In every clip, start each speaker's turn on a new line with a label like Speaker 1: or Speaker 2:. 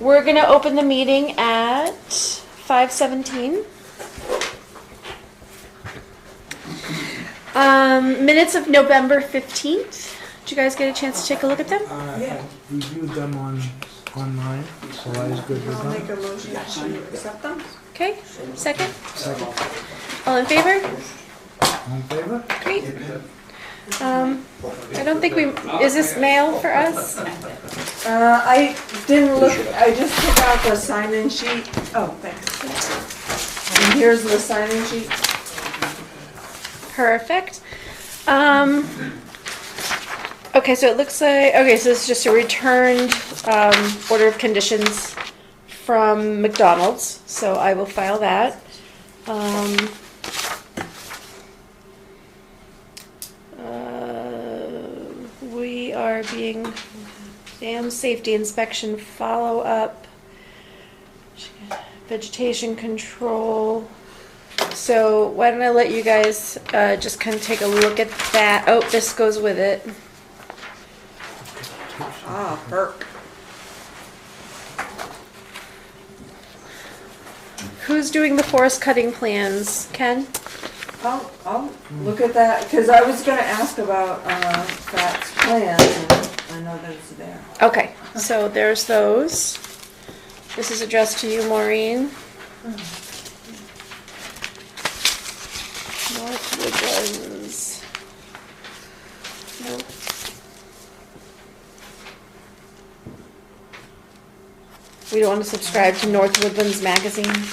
Speaker 1: We're gonna open the meeting at 5:17. Minutes of November 15th. Did you guys get a chance to take a look at them?
Speaker 2: I reviewed them online, so I was good with
Speaker 3: I'll make
Speaker 2: them.
Speaker 3: a motion to accept them.
Speaker 1: Okay, second.
Speaker 2: Second.
Speaker 1: All in favor?
Speaker 2: All in favor?
Speaker 1: Great. I don't think is this mail for us?
Speaker 3: I didn't look, I just took out the sign-in sheet. Oh, thanks. And here's the sign-in sheet.
Speaker 1: Perfect. Okay, so it looks like, okay, so it's just a returned order of conditions from McDonald's, so I will file that. We are being dam safety inspection follow-up, vegetation control. So why don't I let you guys just kind of take a look at that. Oh, this goes with it.
Speaker 3: Ah, perk.
Speaker 1: Who's doing the forest cutting plans? Ken?
Speaker 3: I'll look at that, because I was gonna ask about Pat's plans, and I know that it's there.
Speaker 1: Okay, so there's those. This is addressed to you, Maureen. North Woodlands. Nope. We don't want to subscribe to North Woodlands magazine.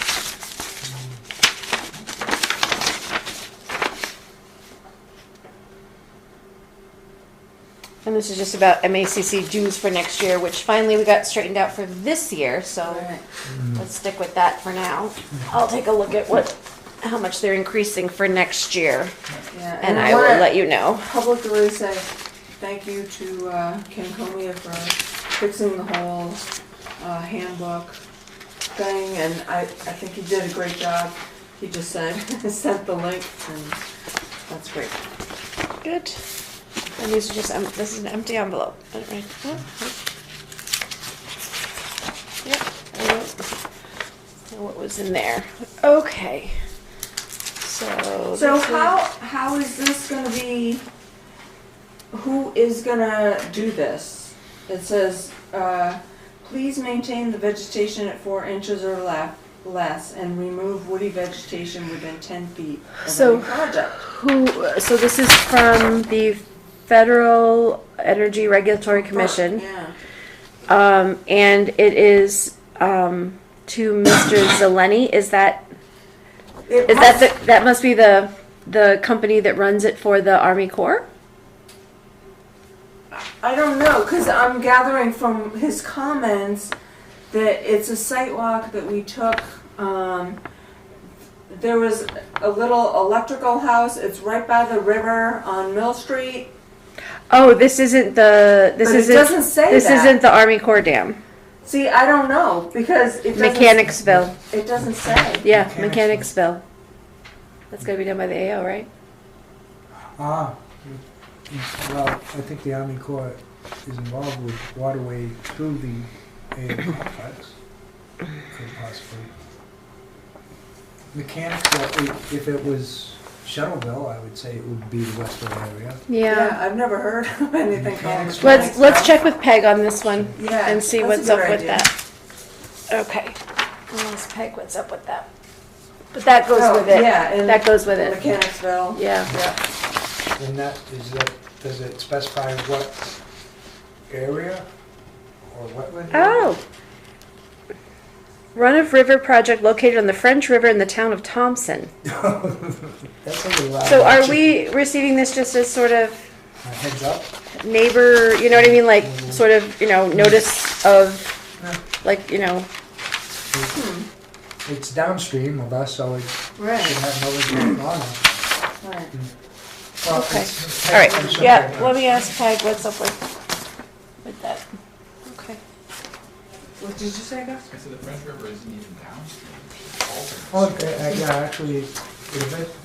Speaker 1: And this is just about MACC dues for next year, which finally we got straightened out for this year, so
Speaker 3: Right.
Speaker 1: let's stick with that for now. I'll take a look at how much they're increasing for next year,
Speaker 3: Yeah,
Speaker 1: and I will
Speaker 3: wanna
Speaker 1: let you know.
Speaker 3: publicly say thank you to Ken Comia for fixing the whole handbook thing, and I think he did a great job. He just said, sent the link, and that's great.
Speaker 1: Good. And these are just, this is an empty envelope. Right. Yep. What was in there? Okay. So
Speaker 3: So
Speaker 1: this is-
Speaker 3: how is this gonna be, who is gonna do this? It says, please maintain the vegetation at 4 inches or less and remove woody vegetation within 10 feet of
Speaker 1: So-
Speaker 3: any project.
Speaker 1: So this is from the Federal Energy Regulatory Commission.
Speaker 3: Yeah.
Speaker 1: And it is to Mr. Zeleny. That must be the company that runs it for the Army Corps?
Speaker 3: I don't know, because I'm gathering from his comments that it's a site walk that we took. There was a little electrical house. It's right by the river on Mill Street.
Speaker 1: Oh, this isn't the. This
Speaker 3: But it
Speaker 1: isn't.
Speaker 3: doesn't say
Speaker 1: This
Speaker 3: that.
Speaker 1: isn't the Army Corps Dam.
Speaker 3: See, I don't know, because it doesn't.
Speaker 1: Mechanicsville.
Speaker 3: It doesn't say.
Speaker 1: Yeah,
Speaker 2: Mechanicsville.
Speaker 1: Mechanicsville. That's gotta be done by the AO, right?
Speaker 2: Well, I think the Army Corps is involved with waterway through the A complex, could possibly. Mechanicsville, if it was Shuttleville, I would say it would be the Western area.
Speaker 3: Yeah, I've never heard of anything called.
Speaker 2: Mechanics-
Speaker 1: Let's check with Peg on this one
Speaker 3: Yeah,
Speaker 1: and see
Speaker 3: that's
Speaker 1: what's
Speaker 3: a
Speaker 1: up
Speaker 3: good
Speaker 1: with
Speaker 3: idea.
Speaker 1: that. Okay. Let's Peg what's up with that. But that goes
Speaker 3: Oh,
Speaker 1: with it.
Speaker 3: yeah, and
Speaker 1: That goes with it.
Speaker 3: Mechanicsville.
Speaker 1: Yeah.
Speaker 3: Yeah.
Speaker 2: And does it specify what area or wetland?
Speaker 1: Oh. Run of River project located on the French River in the town of Thompson.
Speaker 2: That's a little loud.
Speaker 1: So are we receiving this just as sort of
Speaker 2: A heads up?
Speaker 1: neighbor, you know what I mean? Like sort of, notice of, like,
Speaker 2: It's downstream of us, so it
Speaker 3: Right.
Speaker 2: should have no impact on us.
Speaker 3: Right.
Speaker 2: Well,
Speaker 1: Okay.
Speaker 2: it's-
Speaker 1: All right,
Speaker 2: it's
Speaker 1: yeah,
Speaker 2: something
Speaker 1: let me ask Peg what's up with that. Okay.
Speaker 3: What did you say, Gus?
Speaker 4: I said the French River isn't even downstream.
Speaker 2: Oh, okay, yeah, actually,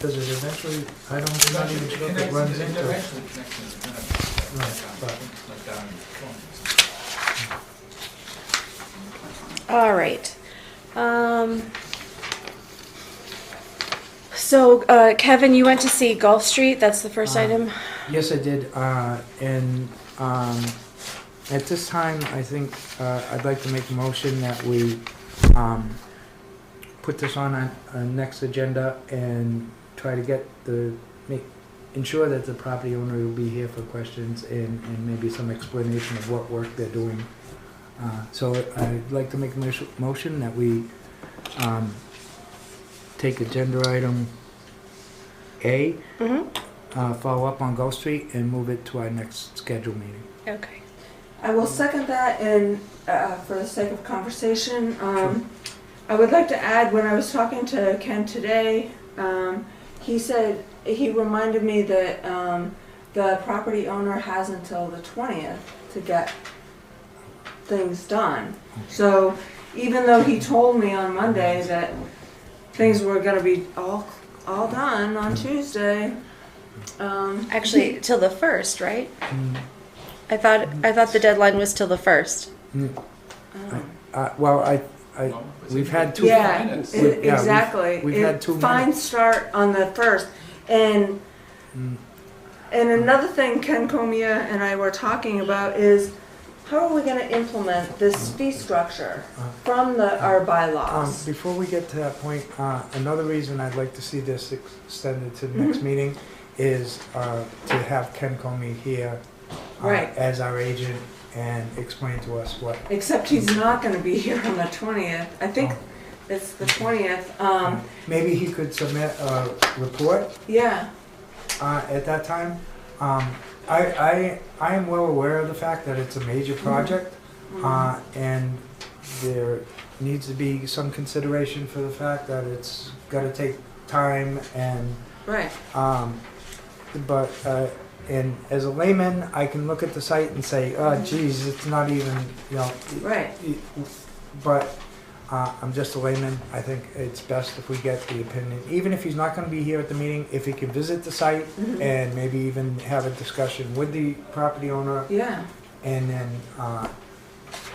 Speaker 2: does it eventually, I don't, I'm not even sure if it runs into it.
Speaker 4: Eventually connects into Trinidad.
Speaker 2: Right, but-
Speaker 4: Like down in the corner.
Speaker 1: All right. So, Kevin, you went to see Gulf Street. That's the first item.
Speaker 2: Yes, I did, and at this time, I think I'd like to make a motion that we put this on a next agenda and try to get ensure that the property owner will be here for questions and maybe some explanation of what work they're doing. So I'd like to make a motion that we take agenda item A,
Speaker 1: Mm-hmm.
Speaker 2: follow up on Gulf Street and move it to our next scheduled meeting.
Speaker 1: Okay.
Speaker 3: I will second that, and for the sake of conversation, I would like to add, when I was talking to Ken today, he said, he reminded me that the property owner has until the 20th to get things done. So even though he told me on Monday that things were gonna be all done on Tuesday,
Speaker 1: Actually, till the 1st, right?
Speaker 2: Mm,
Speaker 1: I thought the deadline was till the 1st.
Speaker 2: Well,
Speaker 4: Well, was
Speaker 2: we've
Speaker 4: it-
Speaker 2: had two.
Speaker 3: Yeah,
Speaker 4: Finance.
Speaker 3: exactly.
Speaker 2: we've had 2
Speaker 3: Fines start on the 1st, and
Speaker 2: Mm,
Speaker 3: another thing Ken Comia and I were talking about is how are we going to implement this fee structure from our bylaws?
Speaker 2: Before we get to that point, another reason I'd like to see this extended to the next meeting is to have Ken Comey here
Speaker 3: Right.
Speaker 2: as our agent and explain to us what.
Speaker 3: Except he's not going to be here on the 20th. I think it's the 20th.
Speaker 2: Maybe he could submit a report
Speaker 3: Yeah.
Speaker 2: at that time. I am well aware of the fact that it's a major project, and there needs to be some consideration for the fact that it's got to take time and.
Speaker 3: Right.
Speaker 2: But and as a layman, I can look at the site and say, oh, geez, it's not even, you know.
Speaker 3: Right.
Speaker 2: But I'm just a layman. I think it's best if we get the opinion, even if he's not going to be here at the meeting, if he can visit the site and maybe even have a discussion with the property owner,
Speaker 3: Yeah.
Speaker 2: and then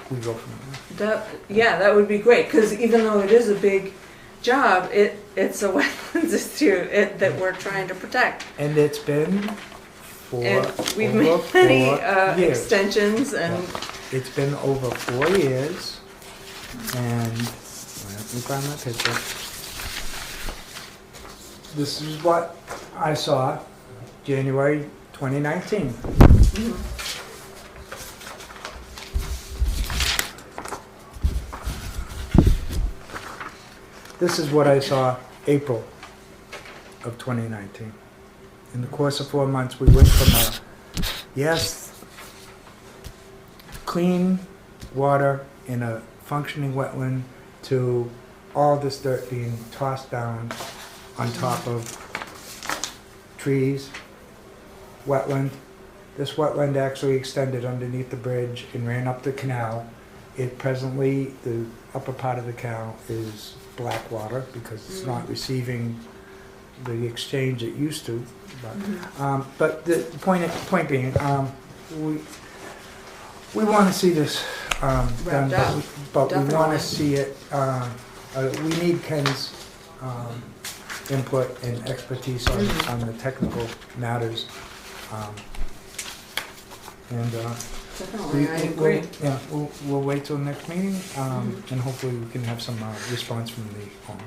Speaker 2: we go from there.
Speaker 3: That would be great, because even though it is a big job, it's a wetlands issue that we're trying to protect.
Speaker 2: And it's been for
Speaker 3: And we've
Speaker 2: over
Speaker 3: made many
Speaker 2: 4 years.
Speaker 3: extensions and,
Speaker 2: It's been over 4 years, and let me find my picture. This is what I saw January 2019. This is what I saw April of 2019. In the course of 4 months, we went from clean water in a functioning wetland to all this dirt being tossed down on top of trees, wetland. This wetland actually extended underneath the bridge and ran up the canal. It presently, the upper part of the canal is black water because it's not receiving the exchange it used to. But the point being, we want to see this done,
Speaker 3: Wrapped up.
Speaker 2: but we want
Speaker 3: Definitely.
Speaker 2: to see it. We need Ken's input and expertise on the technical matters.
Speaker 3: definitely, I agree.
Speaker 2: We'll wait till the next meeting, and hopefully we can have some response from the owner.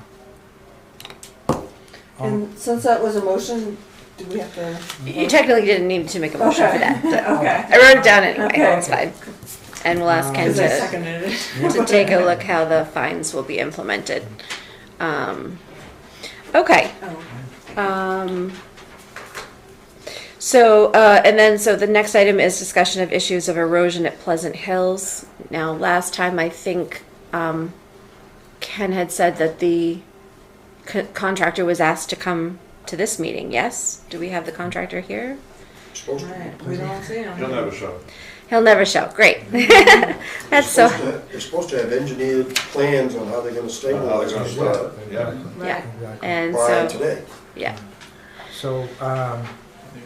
Speaker 3: And since that was a motion, do we have to?
Speaker 1: You technically didn't need to make a motion for that.
Speaker 3: Okay.
Speaker 1: I wrote it down anyway.
Speaker 3: Okay.
Speaker 1: That's fine. And we'll ask Ken
Speaker 3: Because I
Speaker 1: to
Speaker 3: seconded it.
Speaker 1: to take a look how the fines will be implemented. Okay.
Speaker 3: Oh.
Speaker 1: So the next item is discussion of issues of erosion at Pleasant Hills. Now, last time I think Ken had said that the contractor was asked to come to this meeting. Yes? Do we have the contractor here?
Speaker 5: Supposed to.
Speaker 3: Right, we don't see
Speaker 5: He'll
Speaker 3: them.
Speaker 5: never show.
Speaker 1: He'll never show. Great. That's so.
Speaker 5: They're supposed to have engineered plans on how they're gonna stabilize
Speaker 4: How
Speaker 5: the
Speaker 4: they're gonna
Speaker 5: stuff
Speaker 1: Yeah.
Speaker 2: Exactly.
Speaker 1: And
Speaker 5: prior
Speaker 1: so
Speaker 5: today.
Speaker 1: yeah.
Speaker 2: So,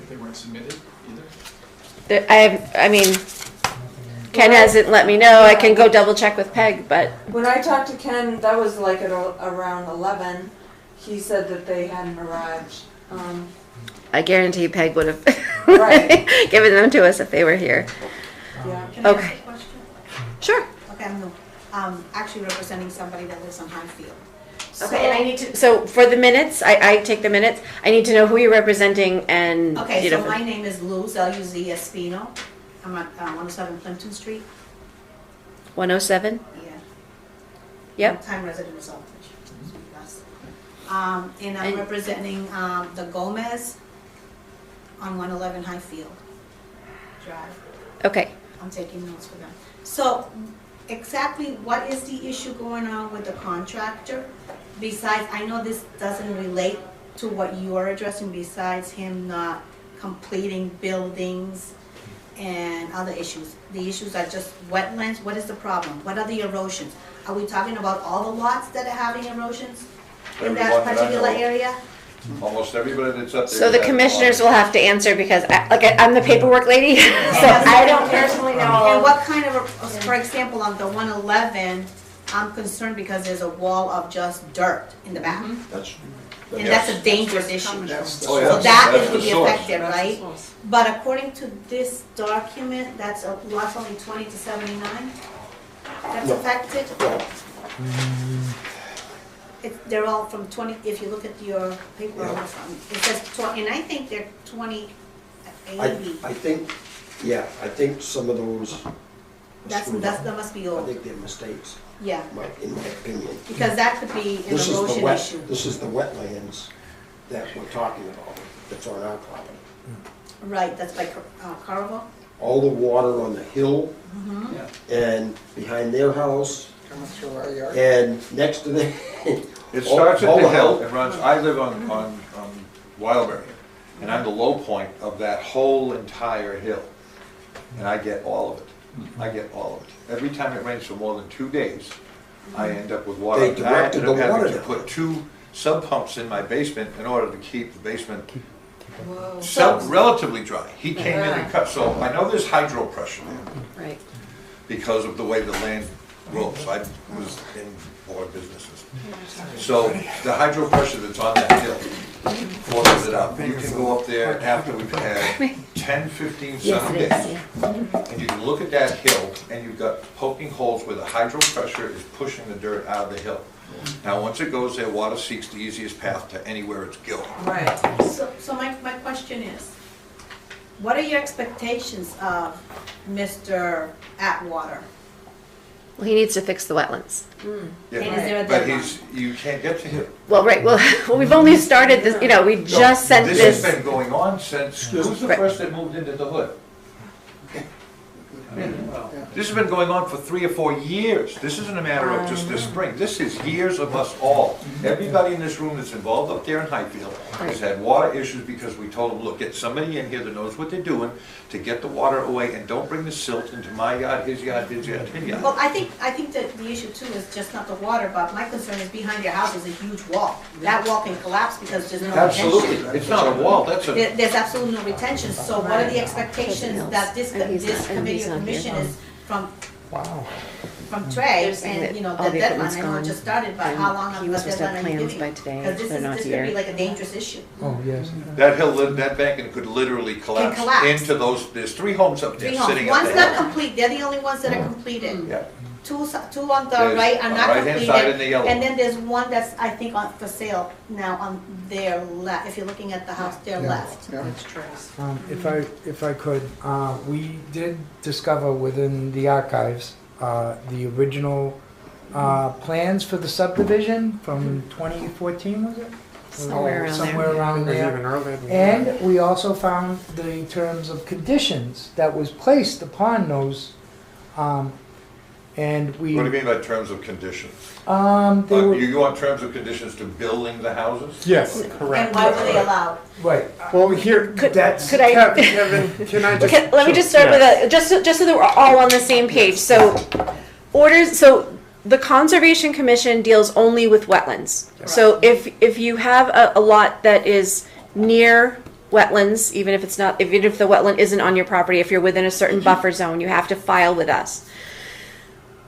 Speaker 4: They weren't submitted either?
Speaker 1: Ken hasn't let me know. I can go double check with Peg, but
Speaker 3: When I talked to Ken, that was like at around 11, he said that they hadn't arrived.
Speaker 1: I guarantee Peg would have
Speaker 3: Right.
Speaker 1: given them to us if they were here.
Speaker 3: Yeah.
Speaker 6: Can I ask
Speaker 1: Okay.
Speaker 6: a question?
Speaker 1: Sure.
Speaker 6: Okay, I'm new. Actually representing somebody that lives on Highfield.
Speaker 1: Okay, and I need to, so for the minutes, I take the minutes, I need to know who you're representing and,
Speaker 6: Okay,
Speaker 1: you
Speaker 6: so
Speaker 1: know,
Speaker 6: my name is Luz, L-U-Z Espino. I'm at 107 Plimpton Street.
Speaker 1: 107?
Speaker 6: Yeah.
Speaker 1: Yep.
Speaker 6: Time resident of Southbridge. Yes. And I'm
Speaker 1: And-
Speaker 6: representing the Gomez on 111 Highfield Drive.
Speaker 1: Okay.
Speaker 6: I'm taking notes for them. So exactly what is the issue going on with the contractor? Besides, I know this doesn't relate to what you are addressing, besides him not completing buildings and other issues. The issues are just wetlands. What is the problem? What are the erosions? Are we talking about all the lots that are having erosions in that
Speaker 7: Everyone that I
Speaker 6: particular
Speaker 7: know.
Speaker 6: area?
Speaker 7: Almost everybody that's up there.
Speaker 1: So the
Speaker 7: has
Speaker 1: commissioners
Speaker 7: one.
Speaker 1: will have to answer because, I'm the paperwork lady, so I don't personally know.
Speaker 6: And what kind of, for example, on the 111, I'm concerned because there's a wall of just dirt in the back.
Speaker 5: That's,
Speaker 6: And that's a dangerous issue.
Speaker 5: that's,
Speaker 7: Oh, yeah.
Speaker 6: So that
Speaker 7: That's
Speaker 6: is to
Speaker 7: the
Speaker 6: be
Speaker 7: source.
Speaker 6: affected, right? But according to this document, that's a lot only 20 to 79 that's
Speaker 5: No.
Speaker 6: affected. They're all from 20, if you look at your paper,
Speaker 5: Yeah.
Speaker 6: it says 20, and I think they're 20,
Speaker 5: I
Speaker 6: 80.
Speaker 5: think, yeah, I think some of those are screwed up.
Speaker 6: That must be
Speaker 5: I
Speaker 6: old,
Speaker 5: think they're mistakes,
Speaker 6: yeah.
Speaker 5: in my opinion.
Speaker 6: Because that could be an
Speaker 5: This is the
Speaker 6: erosion
Speaker 5: wet,
Speaker 6: issue.
Speaker 5: this is the wetlands that we're talking about, that's on our property.
Speaker 6: Right, that's by Carnival?
Speaker 5: All the water on the hill
Speaker 6: Mm-hmm.
Speaker 5: and behind their house
Speaker 8: Coming through our yard.
Speaker 5: and next to the.
Speaker 7: It starts at
Speaker 5: all
Speaker 7: the hill and runs, I live on Wildberry, and I'm the low point of that whole entire hill. And I get all of it. I get all of it. Every time it rains for more than 2 days, I end up with water.
Speaker 5: They
Speaker 7: And I
Speaker 5: directed
Speaker 7: ended up
Speaker 5: the water
Speaker 7: having to
Speaker 5: down.
Speaker 7: put 2 sub pumps in my basement in order to keep the basement
Speaker 3: Whoa.
Speaker 7: relatively dry. He came in and cut, so I know there's hydro pressure there
Speaker 1: Right.
Speaker 7: because of the way the land rolls. I was in board businesses. So the hydro pressure that's on that hill forces it up. You can go up there after we've had 10, 15 sunny days. And you can look at that hill and you've got poking holes where the hydro pressure is pushing the dirt out of the hill. Now, once it goes there, water seeks the easiest path to anywhere it's going.
Speaker 3: Right.
Speaker 6: So my question is, what are your expectations of Mr. Atwater?
Speaker 1: Well, he needs to fix the wetlands.
Speaker 7: Yeah,
Speaker 6: And is there a
Speaker 7: but
Speaker 6: deadline?
Speaker 7: you can't get to him.
Speaker 1: Well, right, well, we've only started this, we just sent
Speaker 7: This
Speaker 1: this.
Speaker 7: has been going on since, who's the
Speaker 1: Right.
Speaker 7: first that moved into the hood? This has been going on for 3 or 4 years. This isn't a matter of just this spring. This is years of us all. Everybody in this room that's involved up there in Highfield has had water issues because we told them, look, get somebody in here that knows what they're doing to get the water away and don't bring the silt into my yard, his yard, his yard, his yard.
Speaker 6: Well, I think that the issue too is just not the water, but my concern is behind your house is a huge wall. That wall can collapse because there's no
Speaker 7: Absolutely.
Speaker 6: retention.
Speaker 7: It's not a wall, that's a,
Speaker 6: There's absolutely no retention, so what are the expectations that this
Speaker 1: And he's not- and
Speaker 6: committee
Speaker 1: he's
Speaker 6: or
Speaker 1: not here.
Speaker 6: commission is from
Speaker 2: Wow.
Speaker 6: Trey,
Speaker 1: They're saying
Speaker 6: and,
Speaker 1: that
Speaker 6: the
Speaker 1: all the
Speaker 6: deadline,
Speaker 1: equipment's
Speaker 6: I know it
Speaker 1: gone,
Speaker 6: just started, but
Speaker 1: and
Speaker 6: how long
Speaker 1: he
Speaker 6: of
Speaker 1: was
Speaker 6: the
Speaker 1: supposed to have
Speaker 6: deadline are you
Speaker 1: plans
Speaker 6: giving?
Speaker 1: by today,
Speaker 6: Because this
Speaker 1: they're not
Speaker 6: could
Speaker 1: here.
Speaker 6: be like a dangerous issue.
Speaker 2: Oh, yes.
Speaker 7: that hill, that bank could literally collapse
Speaker 6: collapse.
Speaker 7: into those, there's 3 homes up there
Speaker 6: 3 homes,
Speaker 7: sitting up
Speaker 6: one's
Speaker 7: there.
Speaker 6: not complete, they're the only ones that are completed.
Speaker 7: Yeah.
Speaker 6: Two on the
Speaker 7: There's
Speaker 6: right are
Speaker 7: on the
Speaker 6: not
Speaker 7: right-hand
Speaker 6: completed.
Speaker 7: side and the yellow
Speaker 6: And
Speaker 7: one.
Speaker 6: then there's one that's, I think, for sale now on their left, if you're looking at the house, their
Speaker 2: Yeah.
Speaker 6: left.
Speaker 8: Yeah.
Speaker 2: If I could, we did discover within the archives, the original, plans for the subdivision from 2014, was it?
Speaker 1: Somewhere around there.
Speaker 2: Somewhere around there.
Speaker 8: Even earlier than that.
Speaker 2: And we also found the terms of conditions that was placed upon those, and we,
Speaker 7: What do you mean by terms of conditions?
Speaker 2: they were,
Speaker 7: You want terms of conditions to building the houses?
Speaker 8: Yes,
Speaker 6: And
Speaker 8: correct.
Speaker 6: why were they allowed?
Speaker 2: right,
Speaker 8: Well, here,
Speaker 2: that's,
Speaker 1: Could I-
Speaker 8: Kevin, can I just?
Speaker 1: Okay, let me just start with a, just so that we're all on the same page, so the Conservation Commission deals only with wetlands. So if you have a lot that is near wetlands, even if the wetland isn't on your property, if you're within a certain buffer zone, you have to file with us,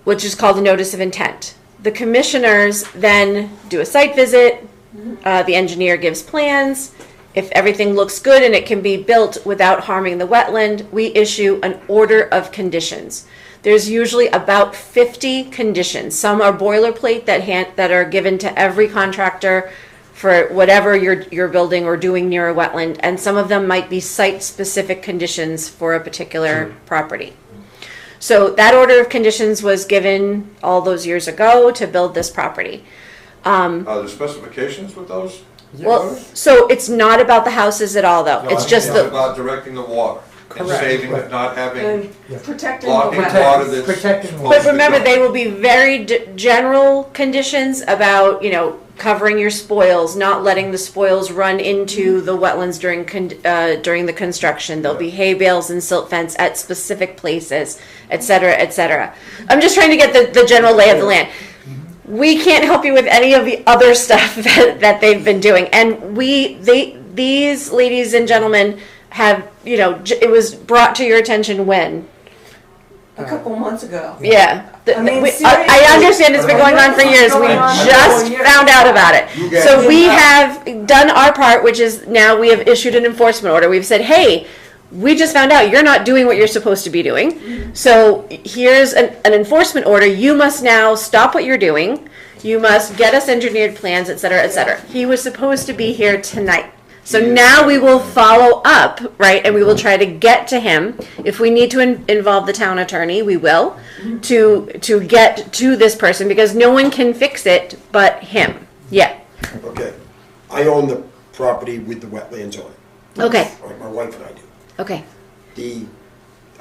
Speaker 1: which is called a notice of intent. The commissioners then do a site visit, the engineer gives plans. If everything looks good and it can be built without harming the wetland, we issue an order of conditions. There's usually about 50 conditions. Some are boilerplate that are given to every contractor for whatever you're building or doing near a wetland, and some of them might be site-specific conditions for a particular property. So that order of conditions was given all those years ago to build this property.
Speaker 7: Are there specifications with those?
Speaker 1: Well, so it's not about the houses at all, though.
Speaker 7: No,
Speaker 1: It's
Speaker 7: I
Speaker 1: just
Speaker 7: mean,
Speaker 1: the,
Speaker 7: about directing the water and
Speaker 2: Correct.
Speaker 7: saving it, not having,
Speaker 3: And protecting the
Speaker 7: blocking
Speaker 3: wetlands.
Speaker 7: water that's
Speaker 2: Protecting
Speaker 7: supposed
Speaker 1: but
Speaker 7: to
Speaker 1: remember,
Speaker 7: go.
Speaker 1: they will be very general conditions about, covering your spoils, not letting the spoils run into the wetlands during the construction. There'll be hay bales and silt fence at specific places, et cetera, et cetera. I'm just trying to get the general lay of the land. We can't help you with any of the other stuff that they've been doing. And these ladies and gentlemen have, it was brought to your attention when?
Speaker 3: A couple months ago.
Speaker 1: Yeah.
Speaker 3: I mean,
Speaker 1: I
Speaker 3: seriously.
Speaker 1: understand it's been going on for years. We
Speaker 3: Going on for
Speaker 1: just
Speaker 3: years.
Speaker 1: found out about it.
Speaker 7: You guys-
Speaker 1: So we have done our part, which is now we have issued an enforcement order. We've said, hey, we just found out you're not doing what you're supposed to be doing. So here's an enforcement order. You must now stop what you're doing. You must get us engineered plans, et cetera, et cetera. He was supposed to be here tonight. So now we will follow up, right, and we will try to get to him. If we need to involve the town attorney, we will, to get to this person, because no one can fix it but him. Yeah,
Speaker 5: Okay, I own the property with the wetlands on it.
Speaker 1: okay,
Speaker 5: Right, my wife and I do.
Speaker 1: okay,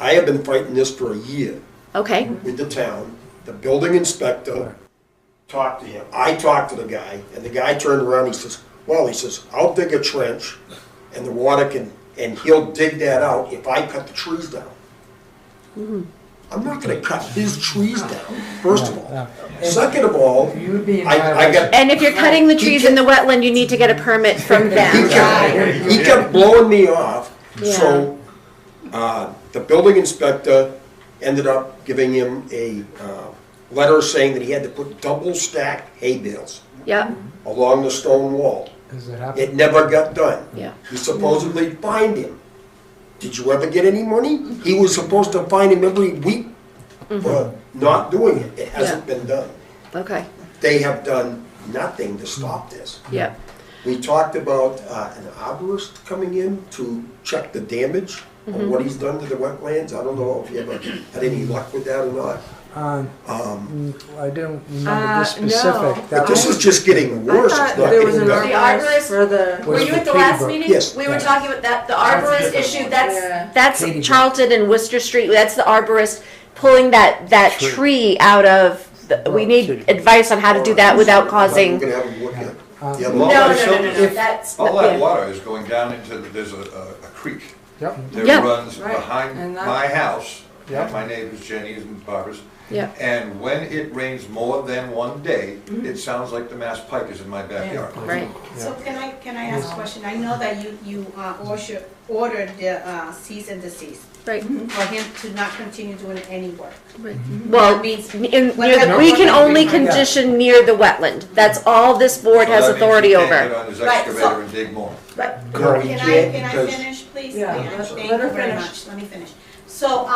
Speaker 5: I have been fighting this for a year
Speaker 1: okay,
Speaker 5: with the town. The building inspector talked to him. I talked to the guy, and the guy turned around, he says, I'll dig a trench, and the water and he'll dig that out if I cut the trees down. I'm not gonna cut his trees down, first of all. Second of all,
Speaker 2: You would be in
Speaker 5: I
Speaker 2: violation.
Speaker 5: got,
Speaker 1: And if you're cutting the trees in the wetland, you need to get a permit from them.
Speaker 5: he kept blowing me off, so, the building inspector ended up giving him a, letter saying that he had to put double stacked hay bales
Speaker 1: Yep,
Speaker 5: along the stone wall.
Speaker 2: Does it happen?
Speaker 5: It never got done.
Speaker 1: yeah.
Speaker 5: He supposedly fined him. Did you ever get any money? He was supposed to fine him every week for not doing it. It hasn't been done.
Speaker 1: Okay,
Speaker 5: They have done nothing to stop this.
Speaker 1: yep,
Speaker 5: We talked about an arborist coming in to check the damage of what he's done to the wetlands. I don't know if you ever had any luck with that or not.
Speaker 2: I don't remember this
Speaker 3: no.
Speaker 2: specific.
Speaker 5: But this is just getting worse.
Speaker 3: I
Speaker 5: It's
Speaker 3: thought
Speaker 5: not
Speaker 3: there was an
Speaker 5: getting better.
Speaker 3: arborist for the.
Speaker 1: Were you at the
Speaker 2: Katie
Speaker 1: last
Speaker 2: Brook.
Speaker 1: meeting?
Speaker 5: Yes.
Speaker 1: We were
Speaker 2: Yeah.
Speaker 1: talking about that, the arborist issue, that's
Speaker 2: Katie Brook.
Speaker 1: Charlton and Worcester Street, that's the arborist pulling that tree out of, we need advice on how to do that without
Speaker 5: We're
Speaker 1: causing.
Speaker 5: gonna have him look at the other
Speaker 1: No,
Speaker 5: one.
Speaker 1: no, no, no, no, that's.
Speaker 7: All that
Speaker 1: yeah.
Speaker 7: water is going down into, there's a creek
Speaker 2: Yep,
Speaker 7: that
Speaker 1: Yeah.
Speaker 7: runs
Speaker 3: Right,
Speaker 7: behind
Speaker 3: and that-
Speaker 7: my house,
Speaker 2: Yeah.
Speaker 7: and my neighbors, Jenny's and Barbara's.
Speaker 1: Yeah.
Speaker 7: And when it rains more than one day, it sounds like the Mass Pike is in my backyard.
Speaker 1: Right,
Speaker 6: So can I ask a question? I know that you ordered the cease and desist
Speaker 1: right.
Speaker 6: for him to not continue doing any work.
Speaker 1: Well,
Speaker 6: That means
Speaker 1: we can only condition near the wetland, that's all this board
Speaker 7: So
Speaker 1: has
Speaker 7: that means
Speaker 1: authority
Speaker 7: he can't
Speaker 1: over.
Speaker 7: get on his
Speaker 6: Right, so-
Speaker 7: excavator and dig more.
Speaker 6: But
Speaker 5: No, he
Speaker 6: can
Speaker 5: can't
Speaker 6: I
Speaker 5: because-
Speaker 6: finish, please?
Speaker 3: Yeah,
Speaker 6: Yeah,
Speaker 3: let-
Speaker 6: thank
Speaker 3: let her
Speaker 6: you very
Speaker 3: finish.
Speaker 6: much. Let me finish. So,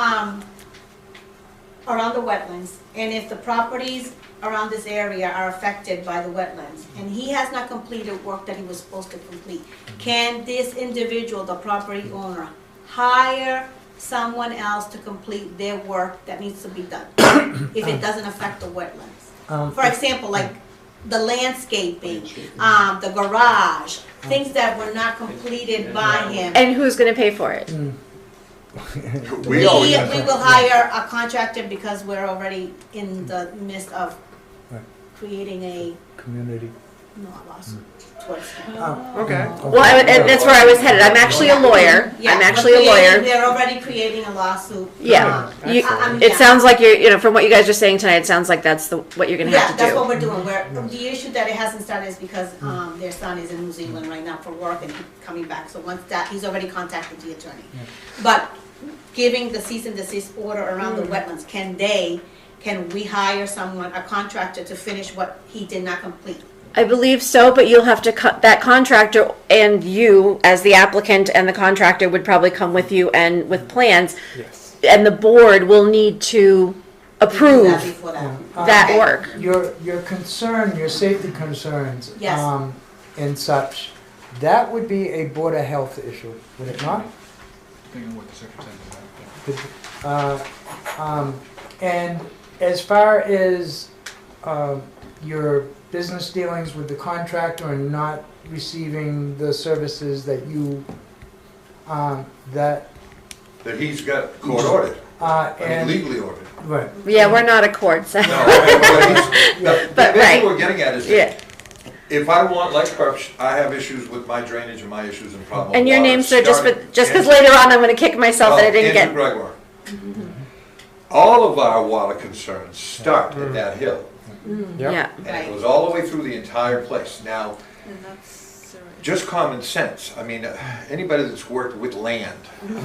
Speaker 6: around the wetlands, and if the properties around this area are affected by the wetlands, and he has not completed work that he was supposed to complete, can this individual, the property owner, hire someone else to complete their work that needs to be done, if it doesn't affect the wetlands? For example, like the landscaping, the garage, things that were not completed by him.
Speaker 1: And who's gonna pay for it?
Speaker 6: We
Speaker 7: always-
Speaker 6: will hire a contractor because we're already in the midst of
Speaker 2: Right.
Speaker 6: creating a
Speaker 2: community.
Speaker 6: No lawsuit towards him.
Speaker 2: Oh,
Speaker 8: Okay.
Speaker 1: Well, and that's where I was headed. I'm actually a lawyer.
Speaker 6: Yeah,
Speaker 1: I'm
Speaker 6: we're
Speaker 1: actually a
Speaker 6: creating-
Speaker 1: lawyer.
Speaker 6: We're already creating a lawsuit.
Speaker 1: Yeah. You,
Speaker 6: I mean,
Speaker 1: it
Speaker 6: yeah.
Speaker 1: sounds like you're, from what you guys are saying tonight, it sounds like that's what you're gonna
Speaker 6: Yeah,
Speaker 1: have to
Speaker 6: that's
Speaker 1: do.
Speaker 6: what we're doing. The issue that it hasn't started is because, their son is in New Zealand right now for work and he's coming back. So once that, he's already contacted the attorney. But giving the cease and desist order around the wetlands, can we hire someone, a contractor, to finish what he did not complete?
Speaker 1: I believe so, but you'll have to cut that contractor, and you, as the applicant and the contractor, would probably come with you and with plans.
Speaker 2: yes.
Speaker 1: And the board will need to
Speaker 6: We do that
Speaker 1: approve
Speaker 6: before that.
Speaker 1: that
Speaker 6: Okay.
Speaker 1: work.
Speaker 2: Your concern, your safety concerns,
Speaker 6: Yes.
Speaker 2: and such, that would be a Board of Health issue, would it not?
Speaker 4: Depending on what the secretary said.
Speaker 2: And as far as your business dealings with the contractor and not receiving the services that you, that,
Speaker 7: That he's got court ordered, I mean
Speaker 2: and,
Speaker 7: legally ordered.
Speaker 2: right,
Speaker 1: Yeah, we're not a court, so.
Speaker 7: No, but
Speaker 1: But,
Speaker 7: basically
Speaker 1: right.
Speaker 7: what we're getting at is,
Speaker 1: Yeah,
Speaker 7: if I want, like Perps, I have issues with my drainage and my issues and problems.
Speaker 1: and your name, sir, just because
Speaker 7: Andrew-
Speaker 1: later on I'm gonna kick myself that I didn't
Speaker 7: Andrew
Speaker 1: get.
Speaker 7: Gregoire. All of our water concerns start at that hill,
Speaker 2: Yep.
Speaker 1: Yeah,
Speaker 7: and it goes all the way through the entire place. Now, just common sense, I mean, anybody that's worked with land,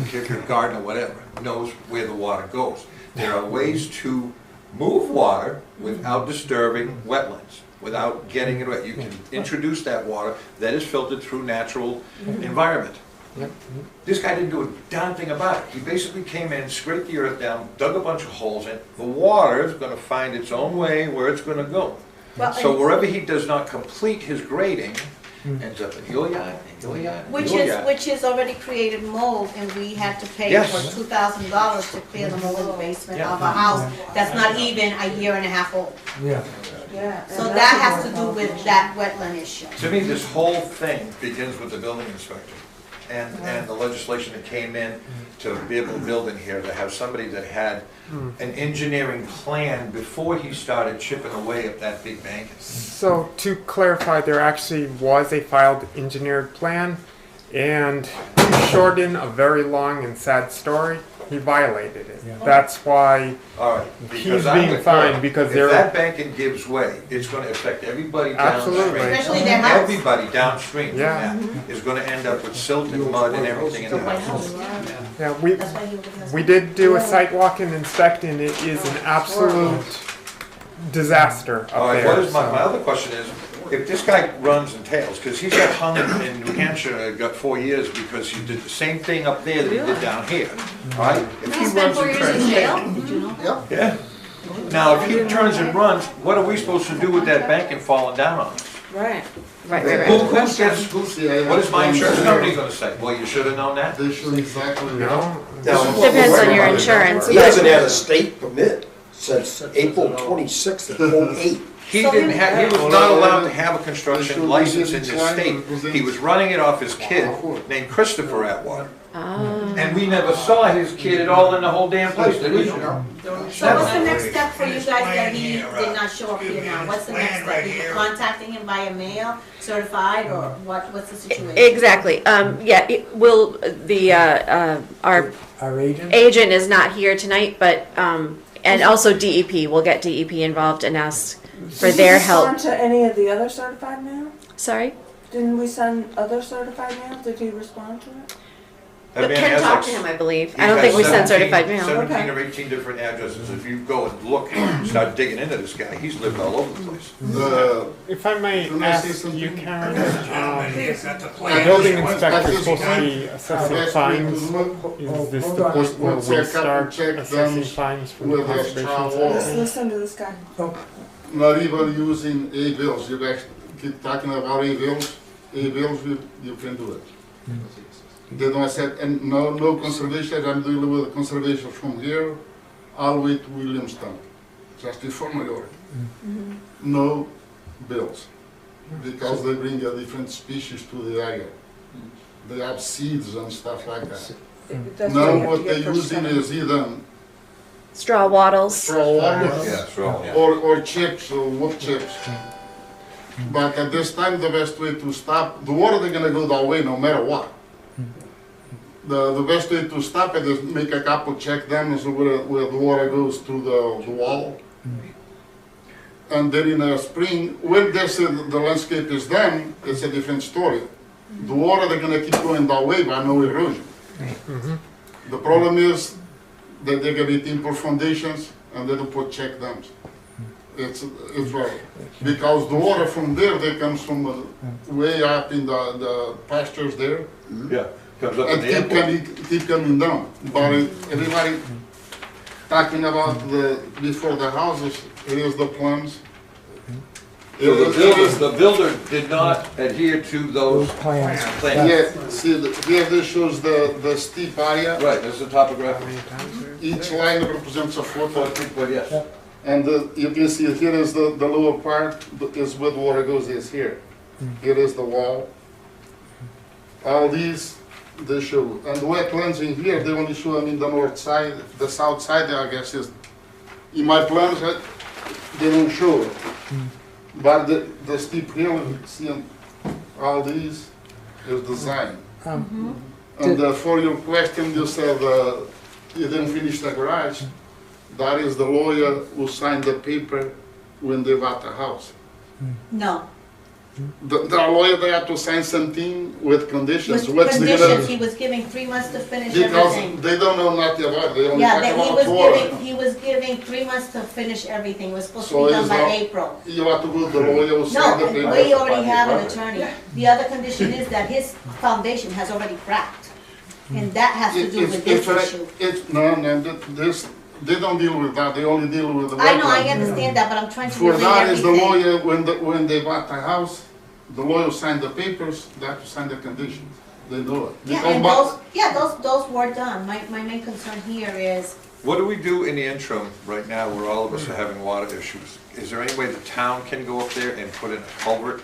Speaker 7: if you're a gardener, whatever, knows where the water goes. There are ways to move water without disturbing wetlands, without getting it wet. You can introduce that water that is filtered through natural environment.
Speaker 2: Yep.
Speaker 7: This guy didn't do a darn thing about it. He basically came in, scraped the earth down, dug a bunch of holes in. The water is gonna find its own way where it's gonna go.
Speaker 6: Well,
Speaker 7: So
Speaker 6: and-
Speaker 7: wherever he does not complete his grading, ends up in your yard, in your yard, in your yard.
Speaker 6: Which is already created mold, and we had to pay
Speaker 7: Yes.
Speaker 6: for $2,000 to clear the mold in the basement
Speaker 7: Yeah.
Speaker 6: of a house that's not even a year and a half old.
Speaker 2: yeah.
Speaker 3: Yeah.
Speaker 6: So that has to do with that wetland issue.
Speaker 7: To me, this whole thing begins with the building inspector and the legislation that came in to be able to build in here, to have somebody that had an engineering plan before he started chipping away at that big bank.
Speaker 8: So to clarify, there actually was a filed engineered plan, and to shorten a very long and sad story, he violated it.
Speaker 2: Yeah.
Speaker 8: That's why
Speaker 7: All right.
Speaker 8: he's
Speaker 7: because I'm
Speaker 8: being
Speaker 7: with
Speaker 8: fined
Speaker 7: her.
Speaker 8: because
Speaker 7: If
Speaker 8: they're
Speaker 7: that banking gives way, it's gonna affect everybody
Speaker 8: Absolutely.
Speaker 7: downstream.
Speaker 6: Especially their house.
Speaker 7: Everybody downstream from
Speaker 8: Yeah.
Speaker 7: that is gonna end up with silt and mud and everything in the house.
Speaker 8: yeah
Speaker 6: That's why he was gonna-
Speaker 8: we did do a site walk and inspect, and it is an absolute disaster up
Speaker 7: All right,
Speaker 8: there.
Speaker 7: what is my
Speaker 8: so-
Speaker 7: other question is, if this guy runs and tails, because he's got hung in New Hampshire, got 4 years because he did the same thing up there that he did down here, all right? If he runs and turns, yeah. Now, if he turns and runs, what are we supposed to do with that bank and falling down on us?
Speaker 3: Right.
Speaker 1: right,
Speaker 7: Who
Speaker 1: right, right.
Speaker 7: gets, what is my insurance company gonna say? Well, you should have known that.
Speaker 9: They should exactly.
Speaker 8: No,
Speaker 1: Depends on your insurance,
Speaker 5: He
Speaker 1: but
Speaker 5: hasn't had a state permit since April 26th of '08.
Speaker 7: He
Speaker 6: So
Speaker 7: didn't
Speaker 6: then-
Speaker 7: have, he was not allowed to have a construction license in this state. He was running it off his kid named Christopher Atwater. And we never saw his kid at all in the whole damn place, did we?
Speaker 6: So what's the next step for you guys that he did not show up here now? What's the next step? You contacting him via mail, certified, or what's the situation?
Speaker 1: exactly. Yeah, it will, our
Speaker 2: Our agent?
Speaker 1: agent is not here tonight, but, and also DEP, we'll get DEP involved and ask for their help.
Speaker 3: Did he respond to any of the other certified mail?
Speaker 1: Sorry?
Speaker 3: Didn't we send other certified mail? Did he respond to it?
Speaker 7: That man
Speaker 1: Ken
Speaker 7: has
Speaker 1: talked to
Speaker 7: like-
Speaker 1: him, I believe.
Speaker 7: he's
Speaker 1: I don't
Speaker 7: got
Speaker 1: think we sent
Speaker 7: 17
Speaker 1: certified mail.
Speaker 7: 17 or 18 different addresses. If you go and look, start digging into this guy, he's lived all over the place.
Speaker 9: The,
Speaker 8: if I may
Speaker 9: Can I say
Speaker 8: ask
Speaker 9: something?
Speaker 8: you, Karen, the building inspector is supposed to be assessing fines. Is this the point where we start assessing fines from the
Speaker 9: With a
Speaker 8: conservation
Speaker 9: strong
Speaker 8: side?
Speaker 9: wall.
Speaker 3: Let's listen to this guy.
Speaker 9: not even using A-bills, you guys keep talking about A-bills, A-bills, you can do it. They don't accept, and no conservation, I'm dealing with conservation from here all the way to Williamstown, just before my yard. No bills, because they bring a different species to the area. They have seeds and stuff like that.
Speaker 3: That's why
Speaker 9: Now
Speaker 3: you have
Speaker 9: what
Speaker 3: to
Speaker 9: they're
Speaker 3: get first
Speaker 9: using
Speaker 3: step.
Speaker 9: is either
Speaker 1: Straw wattles.
Speaker 9: straw water
Speaker 7: Yeah, so.
Speaker 9: or chips or wood chips. But at this time, the best way to stop, the water, they're gonna go that way no matter what. The best way to stop it is make a couple check dams where the water goes to the wall. And then in the spring, when the landscape is done, it's a different story. The water, they're gonna keep going that way, but no erosion. The problem is that they're gonna be timber foundations and they don't put check dams. It's right. Because the water from there, that comes from way up in the pastures there.
Speaker 7: Yeah, comes up in
Speaker 9: And
Speaker 7: the airport.
Speaker 9: keep coming down. But everybody talking about before the houses, it is the plums.
Speaker 7: So the builder did not adhere to those
Speaker 2: Plans.
Speaker 7: plans.
Speaker 9: Yeah, see, here this shows the steep area.
Speaker 7: Right, this is the topographic.
Speaker 9: Each line represents a foot.
Speaker 7: But yes,
Speaker 9: And you can see here is the lower part, is where the water goes, is here. Here is the wall. All these, they show. And the wetlands in here, they only show them in the north side. The south side, I guess, is, in my plans, they don't show it. But the steep hill, you can see on all these, is design. And for your question, you said you didn't finish the garage. That is the lawyer who signed the paper when they bought the house.
Speaker 6: No,
Speaker 9: The lawyer, they had to sign something with conditions.
Speaker 6: with
Speaker 9: What's the
Speaker 6: conditions, he was giving 3 months to finish
Speaker 9: Because
Speaker 6: everything.
Speaker 9: they don't know nothing about it, they only
Speaker 6: Yeah,
Speaker 9: talk
Speaker 6: that
Speaker 9: about water.
Speaker 6: he was giving 3 months to finish everything, it was supposed to
Speaker 9: So
Speaker 6: be done
Speaker 9: it's
Speaker 6: by
Speaker 9: not-
Speaker 6: April.
Speaker 9: You have to go to the lawyer who signed the
Speaker 6: No,
Speaker 9: paper.
Speaker 6: we already have an attorney. The other condition is that his foundation has already cracked, and that has to do with this issue.
Speaker 9: This, they don't deal with that, they only deal with the
Speaker 6: I know, I
Speaker 9: wetlands.
Speaker 6: understand that, but I'm trying to
Speaker 9: For
Speaker 6: relate
Speaker 9: that is the
Speaker 6: everything.
Speaker 9: lawyer, when they bought the house, the lawyer signed the papers, they have to sign the conditions. They do it.
Speaker 6: Yeah,
Speaker 9: Because
Speaker 6: and
Speaker 9: but-
Speaker 6: those were done. My main concern here is,
Speaker 7: what do we do in the interim right now where all of us are having water issues? Is there any way the town can go up there and put in a culvert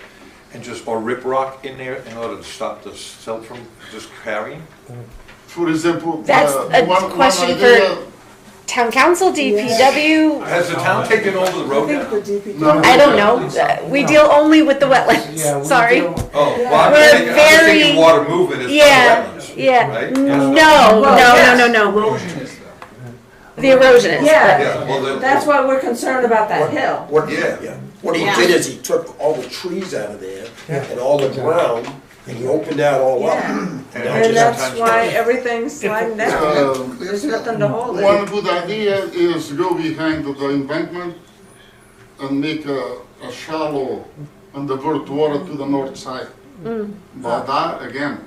Speaker 7: and just, or rip rock in there in order to stop the silt from just carrying?
Speaker 9: For example,
Speaker 1: That's a
Speaker 9: one
Speaker 1: question
Speaker 9: idea-
Speaker 1: Town council, DPW,
Speaker 7: Has the town taken over the road now?
Speaker 9: No,
Speaker 1: I don't know. We deal only with the
Speaker 2: Yeah,
Speaker 1: wetlands,
Speaker 2: we
Speaker 1: sorry.
Speaker 2: do-
Speaker 7: Oh, well, I'm
Speaker 1: We're
Speaker 7: thinking
Speaker 1: very-
Speaker 7: water movement is
Speaker 1: Yeah,
Speaker 7: wetlands.
Speaker 1: yeah.
Speaker 7: Right?
Speaker 1: No.
Speaker 4: Erosion is though.
Speaker 1: The erosion is.
Speaker 3: Yeah,
Speaker 7: Yeah, well,
Speaker 3: that's why we're concerned about that hill.
Speaker 5: What he
Speaker 6: Yeah.
Speaker 5: did is he took all the trees out of there
Speaker 2: Yeah.
Speaker 5: and all the ground, and he opened that all up.
Speaker 3: Yeah.
Speaker 7: And
Speaker 3: And that's
Speaker 7: sometimes-
Speaker 3: why everything's sliding down.
Speaker 9: Um,
Speaker 3: There's nothing to hold
Speaker 9: One
Speaker 3: it.
Speaker 9: good idea is go behind the embankment and make a shallow and divert water to the north side. But that, again,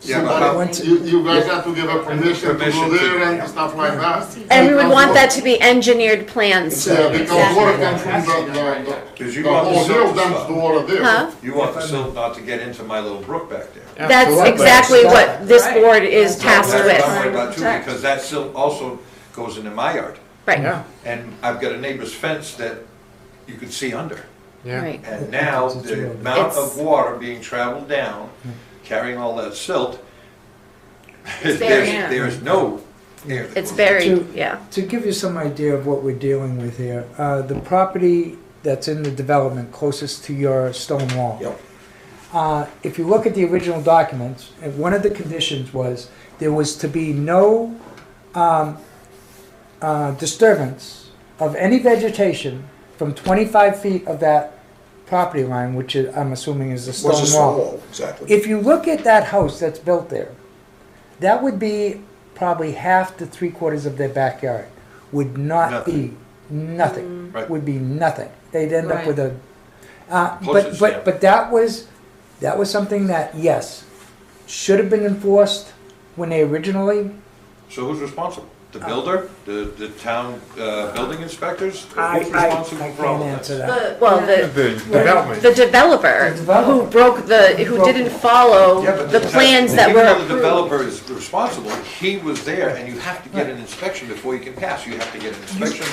Speaker 7: Yeah, but
Speaker 9: somebody, you guys have to give a permission to
Speaker 7: Permission
Speaker 9: go
Speaker 7: to-
Speaker 9: there and stuff like that.
Speaker 1: And we would want that to be engineered plans.
Speaker 9: Yeah, because water comes from the
Speaker 7: Because you
Speaker 9: the
Speaker 7: want the
Speaker 9: whole hill
Speaker 7: silt to
Speaker 9: dumps
Speaker 7: stop.
Speaker 9: the water there.
Speaker 1: Huh?
Speaker 7: You want the silt not to get into my little brook back there.
Speaker 1: That's
Speaker 2: Absolutely.
Speaker 1: exactly what this
Speaker 3: Right.
Speaker 1: board is tasked
Speaker 7: That's what I'm
Speaker 1: with.
Speaker 7: worried about too, because that silt also goes into my yard.
Speaker 1: Right,
Speaker 8: Yeah,
Speaker 7: And I've got a neighbor's fence that you could see under.
Speaker 8: yeah.
Speaker 1: right.
Speaker 7: And now,
Speaker 2: It's
Speaker 7: the
Speaker 2: real.
Speaker 7: amount
Speaker 1: It's-
Speaker 7: of water being traveled down, carrying all that silt,
Speaker 1: It's very-
Speaker 7: there's no air. that
Speaker 1: It's
Speaker 7: goes
Speaker 1: very, yeah.
Speaker 2: To give you some idea of what we're dealing with here, the property that's in the development closest to your stone wall.
Speaker 5: Yep.
Speaker 2: If you look at the original documents, and one of the conditions was there was to be no disturbance of any vegetation from 25 feet of that property line, which is, I'm assuming is the
Speaker 5: What's a
Speaker 2: stone
Speaker 5: stone
Speaker 2: wall.
Speaker 5: wall, exactly.
Speaker 2: If you look at that house that's built there, that would be probably half to 3/4 of their backyard. Would not be nothing.
Speaker 7: Right.
Speaker 2: Would be nothing. They'd end up
Speaker 3: Right.
Speaker 2: with a.
Speaker 7: Postage stamp.
Speaker 2: But that was something that, yes, should have been enforced when they originally.
Speaker 7: So who's responsible? The builder, the town building inspectors?
Speaker 2: I
Speaker 7: Who's responsible
Speaker 2: can't
Speaker 7: for all of
Speaker 2: answer
Speaker 7: this?
Speaker 2: that.
Speaker 1: Well,
Speaker 8: The development.
Speaker 1: the developer
Speaker 2: The developer.
Speaker 1: who broke who didn't follow
Speaker 7: Yeah, but
Speaker 1: the plans that
Speaker 7: even
Speaker 1: were
Speaker 7: though the
Speaker 1: approved.
Speaker 7: developer is responsible, he was there, and you have to get an inspection before you can pass. You have to get an inspection.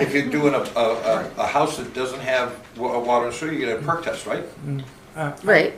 Speaker 7: If you're doing a house that doesn't have water and sewer, you get a perk test, right?
Speaker 1: Right,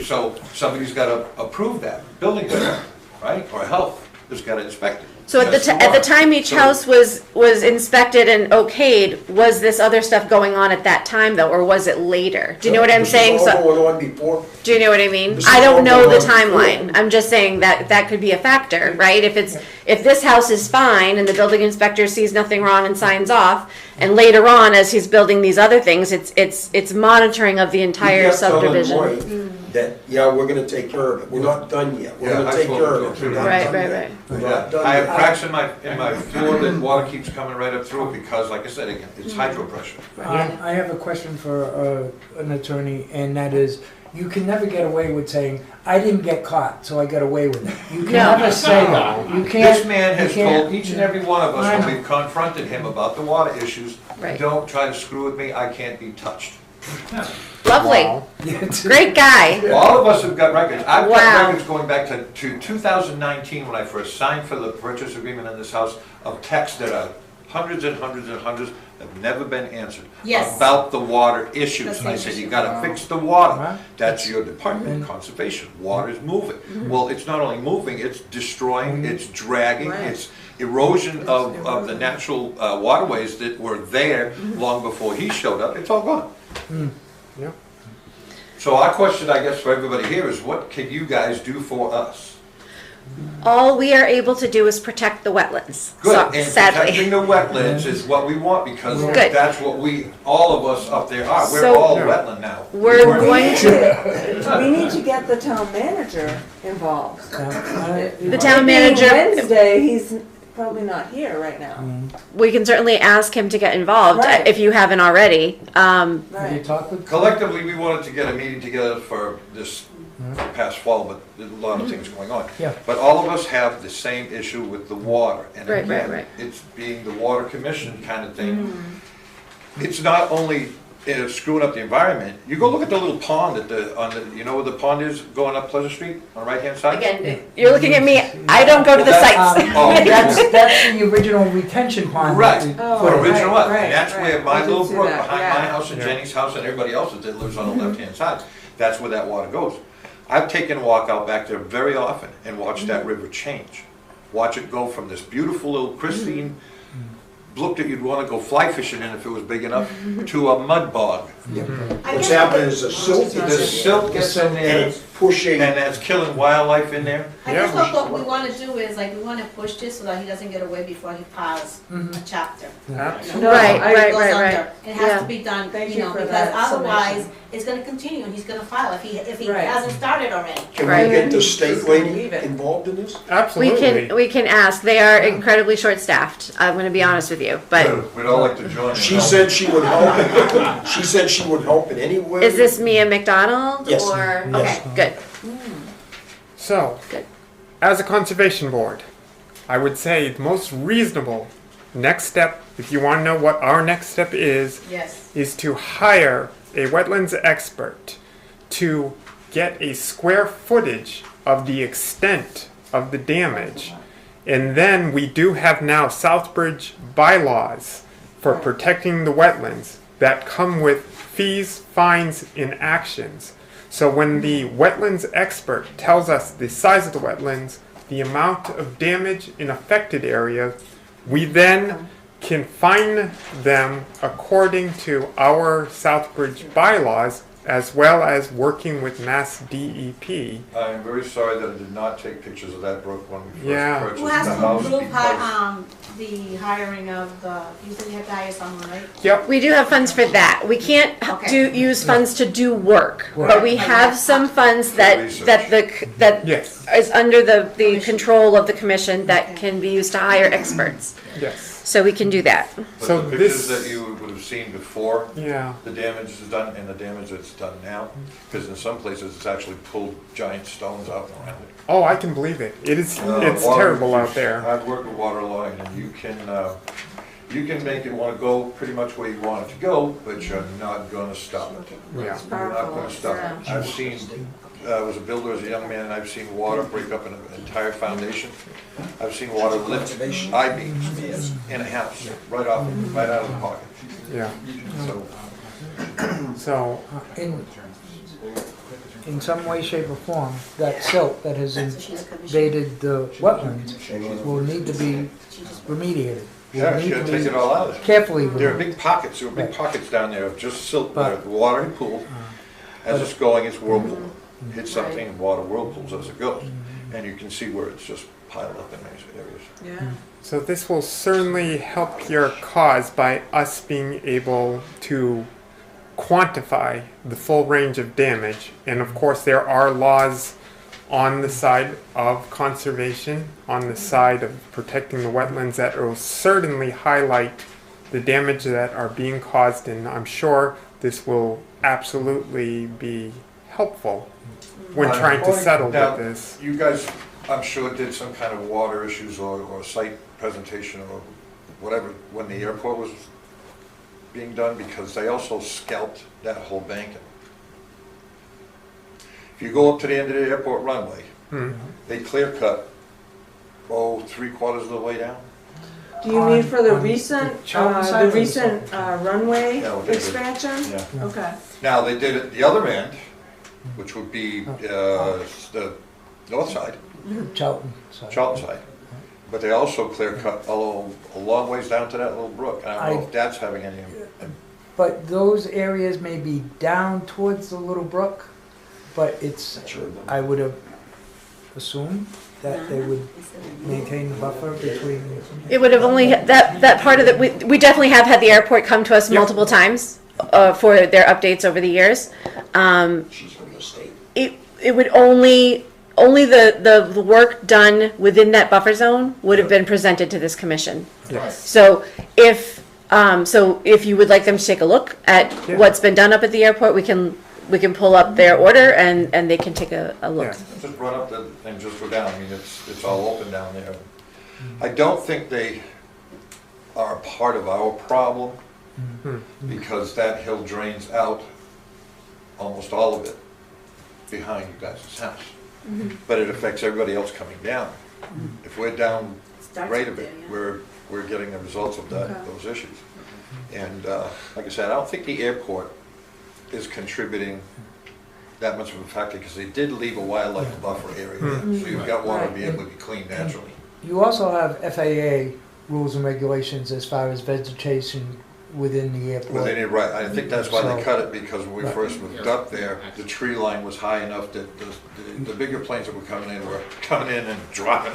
Speaker 7: So somebody's got to approve that, building inspector, right? Or health has got to inspect it.
Speaker 1: So at the,
Speaker 7: Just the
Speaker 1: at the
Speaker 7: water.
Speaker 1: time each
Speaker 7: So-
Speaker 1: house was inspected and okayed, was this other stuff going on at that time though, or was it later? Do you know what I'm
Speaker 5: This is
Speaker 1: saying?
Speaker 5: all
Speaker 1: So,
Speaker 5: going on before.
Speaker 1: do you know what I mean?
Speaker 5: This
Speaker 1: I
Speaker 5: is all
Speaker 1: don't know the
Speaker 5: going on before.
Speaker 1: timeline. I'm just saying that that could be a factor, right? If this house is fine and the building inspector sees nothing wrong and signs off, and later on, as he's building these other things, it's monitoring of the
Speaker 5: We
Speaker 1: entire
Speaker 5: kept telling
Speaker 1: subdivision.
Speaker 5: Roy That, yeah, we're gonna take care of it. We're not done yet. We're
Speaker 7: Yeah,
Speaker 5: gonna
Speaker 7: I
Speaker 5: take
Speaker 7: told
Speaker 5: care
Speaker 7: him
Speaker 5: of it.
Speaker 7: to.
Speaker 5: We're not
Speaker 1: Right,
Speaker 5: done
Speaker 1: right,
Speaker 5: yet.
Speaker 1: right.
Speaker 5: We're not done
Speaker 7: I have
Speaker 5: yet.
Speaker 7: cracks in my floor that water keeps coming right up through it because, like I said again, it's hydro pressure.
Speaker 2: I have a question for an attorney, and that is, you can never get away with saying, I didn't get caught, so I got away with it. You can
Speaker 1: No.
Speaker 2: never say that. You can't.
Speaker 7: This man has
Speaker 2: you can't.
Speaker 7: told each and every one of us
Speaker 2: I
Speaker 7: when
Speaker 2: know.
Speaker 7: we've confronted him about the water issues,
Speaker 1: Right.
Speaker 7: don't try to screw with me, I can't be touched.
Speaker 1: Lovely,
Speaker 8: Wow.
Speaker 1: great guy.
Speaker 7: All of us have got records. I've
Speaker 1: Wow.
Speaker 7: got records going back to 2019 when I first signed for the purchase agreement in this house of texts that are hundreds and hundreds and hundreds have never been answered.
Speaker 6: Yes.
Speaker 7: About the water issues.
Speaker 6: The
Speaker 7: And I
Speaker 6: same
Speaker 7: said, you
Speaker 6: issue.
Speaker 7: gotta fix the water.
Speaker 2: Right.
Speaker 7: That's your department,
Speaker 2: And-
Speaker 7: conservation. Water is moving. Well, it's not only moving, it's destroying, it's dragging,
Speaker 3: Right.
Speaker 7: it's erosion of the natural waterways that were there long before he showed up. It's all gone.
Speaker 8: Yeah.
Speaker 7: So our question, I guess, for everybody here is what can you guys do for us?
Speaker 1: All we are able to do is protect the wetlands,
Speaker 7: Good,
Speaker 1: so-
Speaker 7: and
Speaker 1: sadly.
Speaker 7: protecting the wetlands is what we want because
Speaker 1: Good.
Speaker 7: that's what all of us up there are. We're
Speaker 1: So-
Speaker 7: all wetland now.
Speaker 1: We're
Speaker 7: We're-
Speaker 1: going to,
Speaker 3: We need to get the town manager involved.
Speaker 1: the town manager,
Speaker 3: Wednesday, he's probably not here right now.
Speaker 1: we can certainly ask him to get involved
Speaker 3: Right.
Speaker 1: if you haven't already.
Speaker 2: Have you
Speaker 3: Right.
Speaker 2: talked with?
Speaker 7: Collectively, we wanted to get a meeting together for this past fall, but there's a lot of things going on.
Speaker 2: Yeah.
Speaker 7: But all of us have the same issue with the water. And
Speaker 1: Right, right,
Speaker 7: again,
Speaker 1: right.
Speaker 7: it's being the water commission kind of thing. It's not only screwing up the environment. You go look at the little pond you know where the pond is going up Pleasant Street on the right-hand side?
Speaker 1: Again, you're looking at me, I don't go to the
Speaker 7: Well,
Speaker 1: sites.
Speaker 7: Oh.
Speaker 2: That's the original retention pond.
Speaker 7: Right.
Speaker 3: Oh,
Speaker 7: The original
Speaker 3: right,
Speaker 7: one,
Speaker 3: right,
Speaker 7: and that's where
Speaker 3: right.
Speaker 7: my
Speaker 3: I did
Speaker 7: little
Speaker 3: see
Speaker 7: brook
Speaker 3: that,
Speaker 7: behind
Speaker 3: yeah.
Speaker 7: my house and
Speaker 8: Yeah.
Speaker 7: Jenny's house and everybody else's that lives on the left-hand side, that's where that water goes. I've taken a walk out back there very often and watched that river change. Watch it go from this beautiful little pristine brook that you'd want to go fly fishing in if it was big enough, to a mud bog.
Speaker 6: I
Speaker 5: What's
Speaker 6: guess
Speaker 5: happening is the silt
Speaker 7: The
Speaker 5: is
Speaker 7: silt gets in
Speaker 5: and
Speaker 7: there,
Speaker 5: it's pushing.
Speaker 7: and that's killing wildlife in there.
Speaker 6: I guess
Speaker 8: Yeah.
Speaker 6: what we wanna do is, like, we wanna push this so that he doesn't get away before he files a chapter.
Speaker 8: Absolutely.
Speaker 3: No,
Speaker 1: Right,
Speaker 3: I-
Speaker 1: right,
Speaker 6: It goes
Speaker 1: right,
Speaker 6: under.
Speaker 1: right.
Speaker 6: It has
Speaker 1: Yeah.
Speaker 6: to be done,
Speaker 3: Thank
Speaker 6: you
Speaker 3: you
Speaker 6: know,
Speaker 3: for
Speaker 6: because
Speaker 3: that
Speaker 6: otherwise,
Speaker 3: summation.
Speaker 6: it's gonna continue and he's gonna file if he
Speaker 3: Right.
Speaker 6: hasn't started already.
Speaker 5: Can
Speaker 1: Right.
Speaker 5: we get the state
Speaker 3: Just gonna
Speaker 5: lady
Speaker 3: leave it.
Speaker 5: involved in this?
Speaker 8: Absolutely.
Speaker 1: We can ask, they are incredibly short-staffed, I'm gonna be honest with you, but
Speaker 7: We'd all like to join.
Speaker 5: She said she would help. She said she would help in any way.
Speaker 1: is this Mia McDonald
Speaker 5: Yes.
Speaker 1: or,
Speaker 5: Yes.
Speaker 1: okay, good.
Speaker 8: So,
Speaker 1: Good.
Speaker 8: as a conservation board, I would say the most reasonable next step, if you want to know what our next step is
Speaker 6: Yes.
Speaker 8: to hire a wetlands expert to get a square footage of the extent of the damage. And then we do have now Southbridge bylaws for protecting the wetlands that come with fees, fines, and actions. So when the wetlands expert tells us the size of the wetlands, the amount of damage in affected areas, we then can fine them according to our Southbridge bylaws, as well as working with Mass DEP.
Speaker 7: I'm very sorry that I did not take pictures of that brook when we
Speaker 8: Yeah.
Speaker 7: first
Speaker 6: Who
Speaker 7: purchased
Speaker 6: has
Speaker 7: the
Speaker 6: to
Speaker 7: house
Speaker 6: approve
Speaker 7: because
Speaker 6: the hiring of the, you said you have to hire someone, right?
Speaker 8: Yep.
Speaker 1: We do have funds for that. We can't
Speaker 6: Okay.
Speaker 1: use funds to do work, but we have some funds that, that
Speaker 8: Yes.
Speaker 1: is under the control of the commission that can be used to hire experts.
Speaker 8: Yes.
Speaker 1: So we can do that.
Speaker 7: But
Speaker 8: So
Speaker 7: the pictures
Speaker 8: this-
Speaker 7: that you would have seen before,
Speaker 8: Yeah.
Speaker 7: the damage is done and the damage that's done now, because in some places it's actually pulled giant stones out and around it.
Speaker 8: Oh, I can believe it. It's
Speaker 7: Water-
Speaker 8: terrible out there.
Speaker 7: I've worked with water line and you can make it want to go pretty much where you want it to go, but you're not gonna stop it.
Speaker 8: Yeah.
Speaker 7: You're not gonna stop it. I've seen, I was a builder as a young man, and I've seen water break up an entire foundation. I've seen water lift I-beams in a house, right out of the pocket.
Speaker 8: Yeah.
Speaker 7: So,
Speaker 8: So,
Speaker 2: And in some way, shape, or form, that silt that has
Speaker 6: That's what she's commissioned.
Speaker 2: invaded the wetlands will need to be remediated. Will
Speaker 7: Yeah,
Speaker 2: need
Speaker 7: you
Speaker 2: to
Speaker 7: gotta
Speaker 2: be
Speaker 7: take it all out.
Speaker 2: Carefully
Speaker 7: There are
Speaker 2: removed.
Speaker 7: big pockets, there are big
Speaker 2: Right.
Speaker 7: pockets down there of just silt,
Speaker 2: But-
Speaker 7: the water and pool. As
Speaker 2: but-
Speaker 7: it's going, it's whirlpool. Hit something and water whirlpools as it goes. And you can see where it's just piled up in many areas.
Speaker 3: Yeah.
Speaker 8: So this will certainly help your cause by us being able to quantify the full range of damage. And of course, there are laws on the side of conservation, on the side of protecting the wetlands that will certainly highlight the damage that are being caused. And I'm sure this will absolutely be helpful when trying to settle
Speaker 7: Now,
Speaker 8: with this.
Speaker 7: You guys, I'm sure, did some kind of water issues or site presentation or whatever when the airport was being done, because they also scalped that whole banking. If you go up to the end of the airport runway,
Speaker 8: Hmm.
Speaker 7: they clear cut, 3/4 of the way down.
Speaker 3: Do you mean for the
Speaker 2: On the
Speaker 3: recent,
Speaker 2: Charlton side or
Speaker 3: the
Speaker 2: the
Speaker 3: recent runway
Speaker 7: Yeah, what they did.
Speaker 3: expansion?
Speaker 7: Yeah.
Speaker 3: Okay.
Speaker 7: Now, they did it the other end, which would be the north side,
Speaker 2: Charlton side.
Speaker 7: Charlton side. But they also clear cut a long ways down to that little brook. And I don't know if that's having any,
Speaker 2: But those areas may be down towards the little brook, but it's, I would have assumed that they would maintain the buffer between.
Speaker 1: It would have only, that part of it, we definitely have had the airport come to us multiple times for their updates over the years.
Speaker 5: She's from the state.
Speaker 1: It would only the work done within that buffer zone would have been presented to this commission.
Speaker 8: Yes.
Speaker 1: So if you would like them to take a look at
Speaker 8: Yeah.
Speaker 1: what's been done up at the airport, we can pull up their order and they can take a look.
Speaker 8: Yeah.
Speaker 7: just run up and just go down. I mean, it's all open down there. I don't think they are a part of our problem because that hill drains out almost all of it behind you guys' house. But it affects everybody else coming down. If we're down
Speaker 6: Starts
Speaker 7: right
Speaker 6: up
Speaker 7: of it,
Speaker 6: there, yeah.
Speaker 7: we're getting the results of that,
Speaker 3: Okay.
Speaker 7: those issues. And like I said, I don't think the airport is contributing that much of a factor, because they did leave a wildlife buffer area there. So you've got water to be able to be cleaned naturally.
Speaker 2: You also have FAA rules and regulations as far as vegetation within the airport.
Speaker 7: Well, they did, right, I think that's why they
Speaker 2: So-
Speaker 7: cut it, because when we
Speaker 2: Right.
Speaker 7: first moved up there, the tree line was high enough that the bigger planes that were coming in and dropping,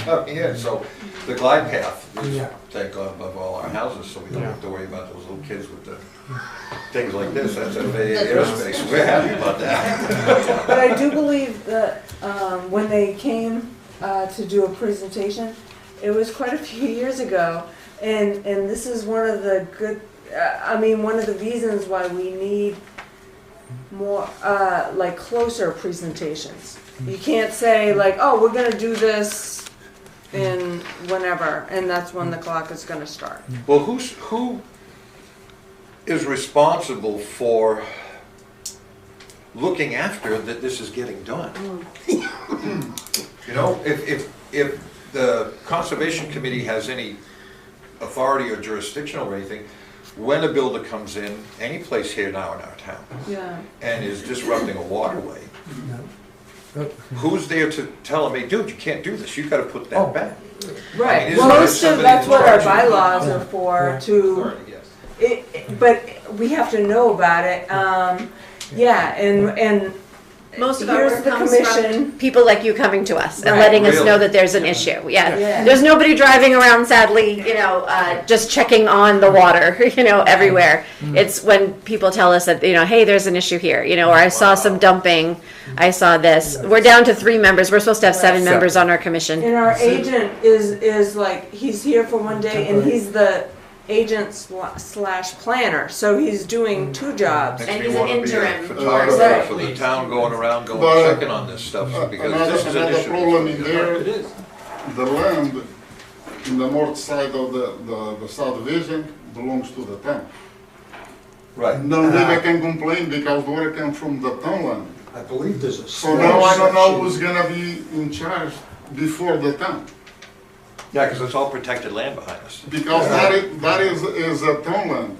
Speaker 7: coming in, so the glide path is,
Speaker 2: Yeah.
Speaker 7: thank God, above all our houses, so we don't have to worry about those little kids with the things like this, that's FAA airspace, we're happy about that.
Speaker 3: But I do believe that when they came to do a presentation, it was quite a few years ago, and this is one of the good, one of the reasons why we need more, like closer presentations. You can't say like, oh, we're gonna do this in whenever, and that's when the clock is gonna start.
Speaker 7: Well, who is responsible for looking after that this is getting done? You know, if the Conservation Committee has any authority or jurisdiction over anything, when a builder comes in, any place here now in our town,
Speaker 3: Yeah.
Speaker 7: and is disrupting a waterway,
Speaker 2: No.
Speaker 7: who's there to tell them, hey, dude, you can't do this, you gotta put
Speaker 2: Oh.
Speaker 7: that back?
Speaker 3: Right,
Speaker 7: isn't
Speaker 3: well,
Speaker 7: there
Speaker 3: most of,
Speaker 7: somebody
Speaker 3: that's
Speaker 7: in
Speaker 3: what our
Speaker 7: charge?
Speaker 3: bylaws are for,
Speaker 2: Yeah.
Speaker 3: to, but we have to know about it, yeah, and
Speaker 1: Most of our
Speaker 3: here's
Speaker 1: work
Speaker 3: the
Speaker 1: comes
Speaker 3: commission.
Speaker 1: from people like you coming to us and
Speaker 3: Right.
Speaker 1: letting us
Speaker 7: Really?
Speaker 1: know that there's an issue. Yeah.
Speaker 3: Yeah.
Speaker 1: There's nobody driving around sadly, just checking on the water, everywhere. It's when people tell us that, hey, there's an issue here, or I saw some dumping, I saw this. We're down to 3 members. We're supposed to have 7
Speaker 8: Right.
Speaker 1: members on our commission.
Speaker 3: And our agent is like, he's here for one day and he's the agent slash planner, so he's doing 2 jobs.
Speaker 7: Makes
Speaker 1: And
Speaker 7: me
Speaker 1: he's an
Speaker 7: wanna be a
Speaker 1: interim
Speaker 7: photographer
Speaker 3: person.
Speaker 7: for the town going around,
Speaker 9: But-
Speaker 7: checking on this stuff, because this is an
Speaker 9: Another
Speaker 7: issue.
Speaker 9: problem in there,
Speaker 4: It is.
Speaker 9: the land in the north side of the subdivision belongs to the town.
Speaker 7: Right.
Speaker 9: No neighbor can complain because water comes from the town land.
Speaker 5: I believe there's a.
Speaker 9: So now I don't know who's gonna be in charge before the town.
Speaker 7: Yeah, because it's all protected land behind us.
Speaker 9: Because that is a town land.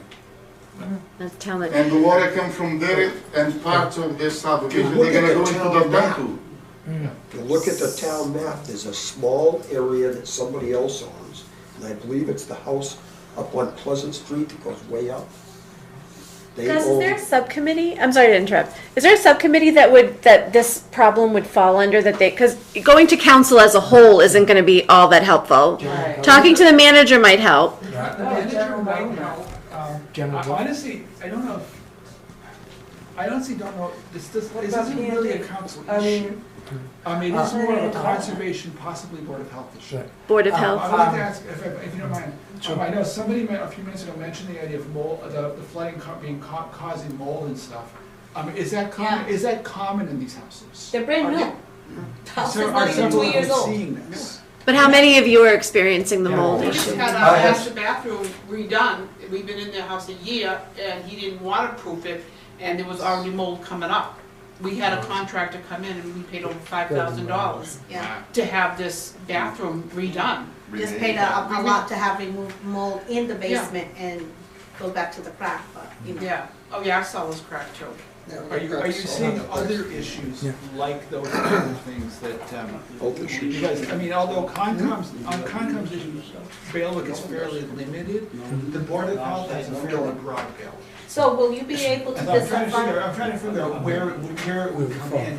Speaker 1: That's town that,
Speaker 9: And the water come from there and parts of this subdivision, they're gonna go into the dump too.
Speaker 5: If you look at the town map, there's a small area that somebody else owns, and I believe it's the house up on Pleasant Street that goes way up. They
Speaker 1: Gus, is there a
Speaker 5: own,
Speaker 1: subcommittee? I'm sorry to interrupt. Is there a subcommittee that this problem would fall under, that they, because going to council as a whole isn't gonna be all that helpful.
Speaker 3: Right.
Speaker 1: Talking to the manager might help.
Speaker 4: The manager might know.
Speaker 2: General
Speaker 4: I-
Speaker 2: Board.
Speaker 4: Honestly, I don't know. I honestly don't know, this
Speaker 3: What
Speaker 4: isn't
Speaker 3: about
Speaker 4: really a
Speaker 3: P&D?
Speaker 4: council
Speaker 3: I
Speaker 4: issue.
Speaker 3: mean,
Speaker 4: It is more of a
Speaker 3: Uh,
Speaker 4: conservation, possibly Board of Health issue.
Speaker 2: Right.
Speaker 1: Board of
Speaker 4: I
Speaker 1: Health.
Speaker 4: would like to ask, if you don't mind,
Speaker 2: Sure.
Speaker 4: I know somebody a few minutes ago mentioned the idea of mold, the flooding causing mold and stuff. Is that common,
Speaker 6: Yeah.
Speaker 4: is that common in these houses?
Speaker 6: They're brand new. The house is
Speaker 4: Are
Speaker 6: not even
Speaker 4: several
Speaker 6: 2
Speaker 4: of
Speaker 6: years
Speaker 4: them
Speaker 6: old.
Speaker 4: seeing this?
Speaker 1: But how many of you are experiencing the
Speaker 4: Yeah.
Speaker 1: mold
Speaker 10: We just
Speaker 1: issue?
Speaker 10: had our master bathroom redone, we've been in their house a year, and he didn't waterproof it, and there was already mold coming up. We had a contractor come in and we paid over $5,000
Speaker 6: Yeah,
Speaker 10: to have this bathroom redone.
Speaker 6: just paid a lot to have removed mold in the basement and go back to the crack, but, you know.
Speaker 10: Yeah, oh yeah, I saw this crack too.
Speaker 4: Are you seeing other issues
Speaker 2: Yeah.
Speaker 4: like those kind of things that,
Speaker 5: Both issues.
Speaker 4: because, I mean, although Concom's, on Concom's issue, bailiwick is fairly limited, the Board of Health has a fairly broad bailiwick.
Speaker 6: So will you be able to
Speaker 4: And I'm trying
Speaker 6: decide
Speaker 4: to figure out where it would come in,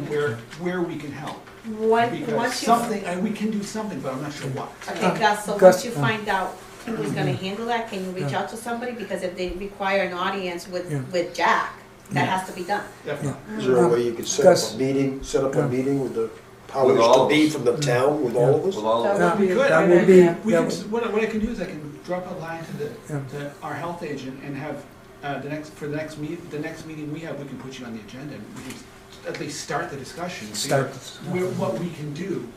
Speaker 4: where we can help. Because
Speaker 6: once you?
Speaker 4: something, we can do something, but I'm not sure what.
Speaker 6: Okay, Gus, so
Speaker 2: Gus,
Speaker 6: once you find out who's gonna handle that, can you reach
Speaker 2: Yeah.
Speaker 6: out to somebody? Because if they require an audience
Speaker 2: Yeah.
Speaker 6: with Jack, that
Speaker 2: Yeah.
Speaker 6: has to be done.
Speaker 4: Definitely.
Speaker 5: is there a way you could set up
Speaker 2: Gus.
Speaker 5: a meeting, with the powers
Speaker 7: With all
Speaker 5: to
Speaker 7: of
Speaker 5: be
Speaker 7: us.
Speaker 5: from the town, with all of us?
Speaker 7: With all
Speaker 3: that
Speaker 7: of
Speaker 3: would
Speaker 2: Yeah.
Speaker 3: be a
Speaker 4: Good.
Speaker 2: That
Speaker 3: good
Speaker 2: would be,
Speaker 3: idea.
Speaker 4: We can,
Speaker 2: that
Speaker 4: what I can do is I can drop a line
Speaker 2: Yeah.
Speaker 4: to our health agent and have, the next meeting we have, we can put you on the agenda, and we can at least start the discussion.
Speaker 2: Start
Speaker 4: figure what we can do.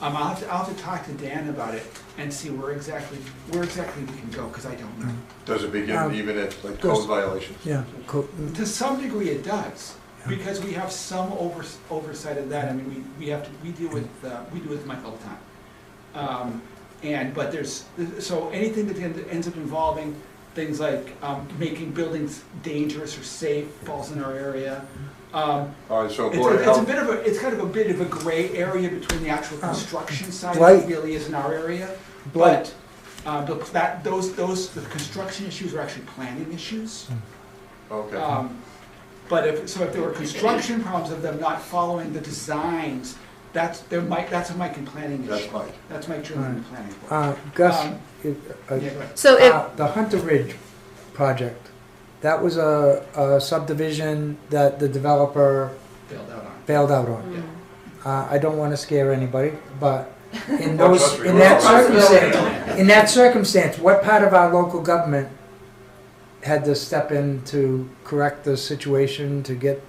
Speaker 4: I'll have to talk to Dan about it and see where exactly we can go, because I don't know.
Speaker 7: Does it begin
Speaker 2: Um,
Speaker 7: even at like
Speaker 2: goes-
Speaker 7: code violations?
Speaker 2: yeah,
Speaker 4: To some degree it does, because we have some oversight of that. I mean, we deal with Mike all the time. But so anything that ends up involving things like making buildings dangerous or safe falls in our area.
Speaker 7: All right, so Board of Health,
Speaker 4: It's kind of a bit of a gray area between the actual construction side,
Speaker 2: Blight.
Speaker 4: that really is in our area.
Speaker 2: Blight.
Speaker 4: But, the construction issues are actually planning issues.
Speaker 7: okay.
Speaker 4: But if there were construction problems of them not following the designs, that's a Mike and planning issue.
Speaker 7: That's Mike.
Speaker 4: That's Mike Jones and planning.
Speaker 2: Gus,
Speaker 4: Yeah, go ahead.
Speaker 1: So if,
Speaker 2: the Hunter Ridge project, that was a subdivision that the developer
Speaker 4: Bailed out on.
Speaker 2: bailed out on. I don't want to scare anybody, but in
Speaker 7: Oh,
Speaker 2: those,
Speaker 7: trust me,
Speaker 2: in
Speaker 7: we're
Speaker 2: that
Speaker 7: all right.
Speaker 2: circumstance, in that circumstance, what part of our local government had to step in to correct the situation, to get,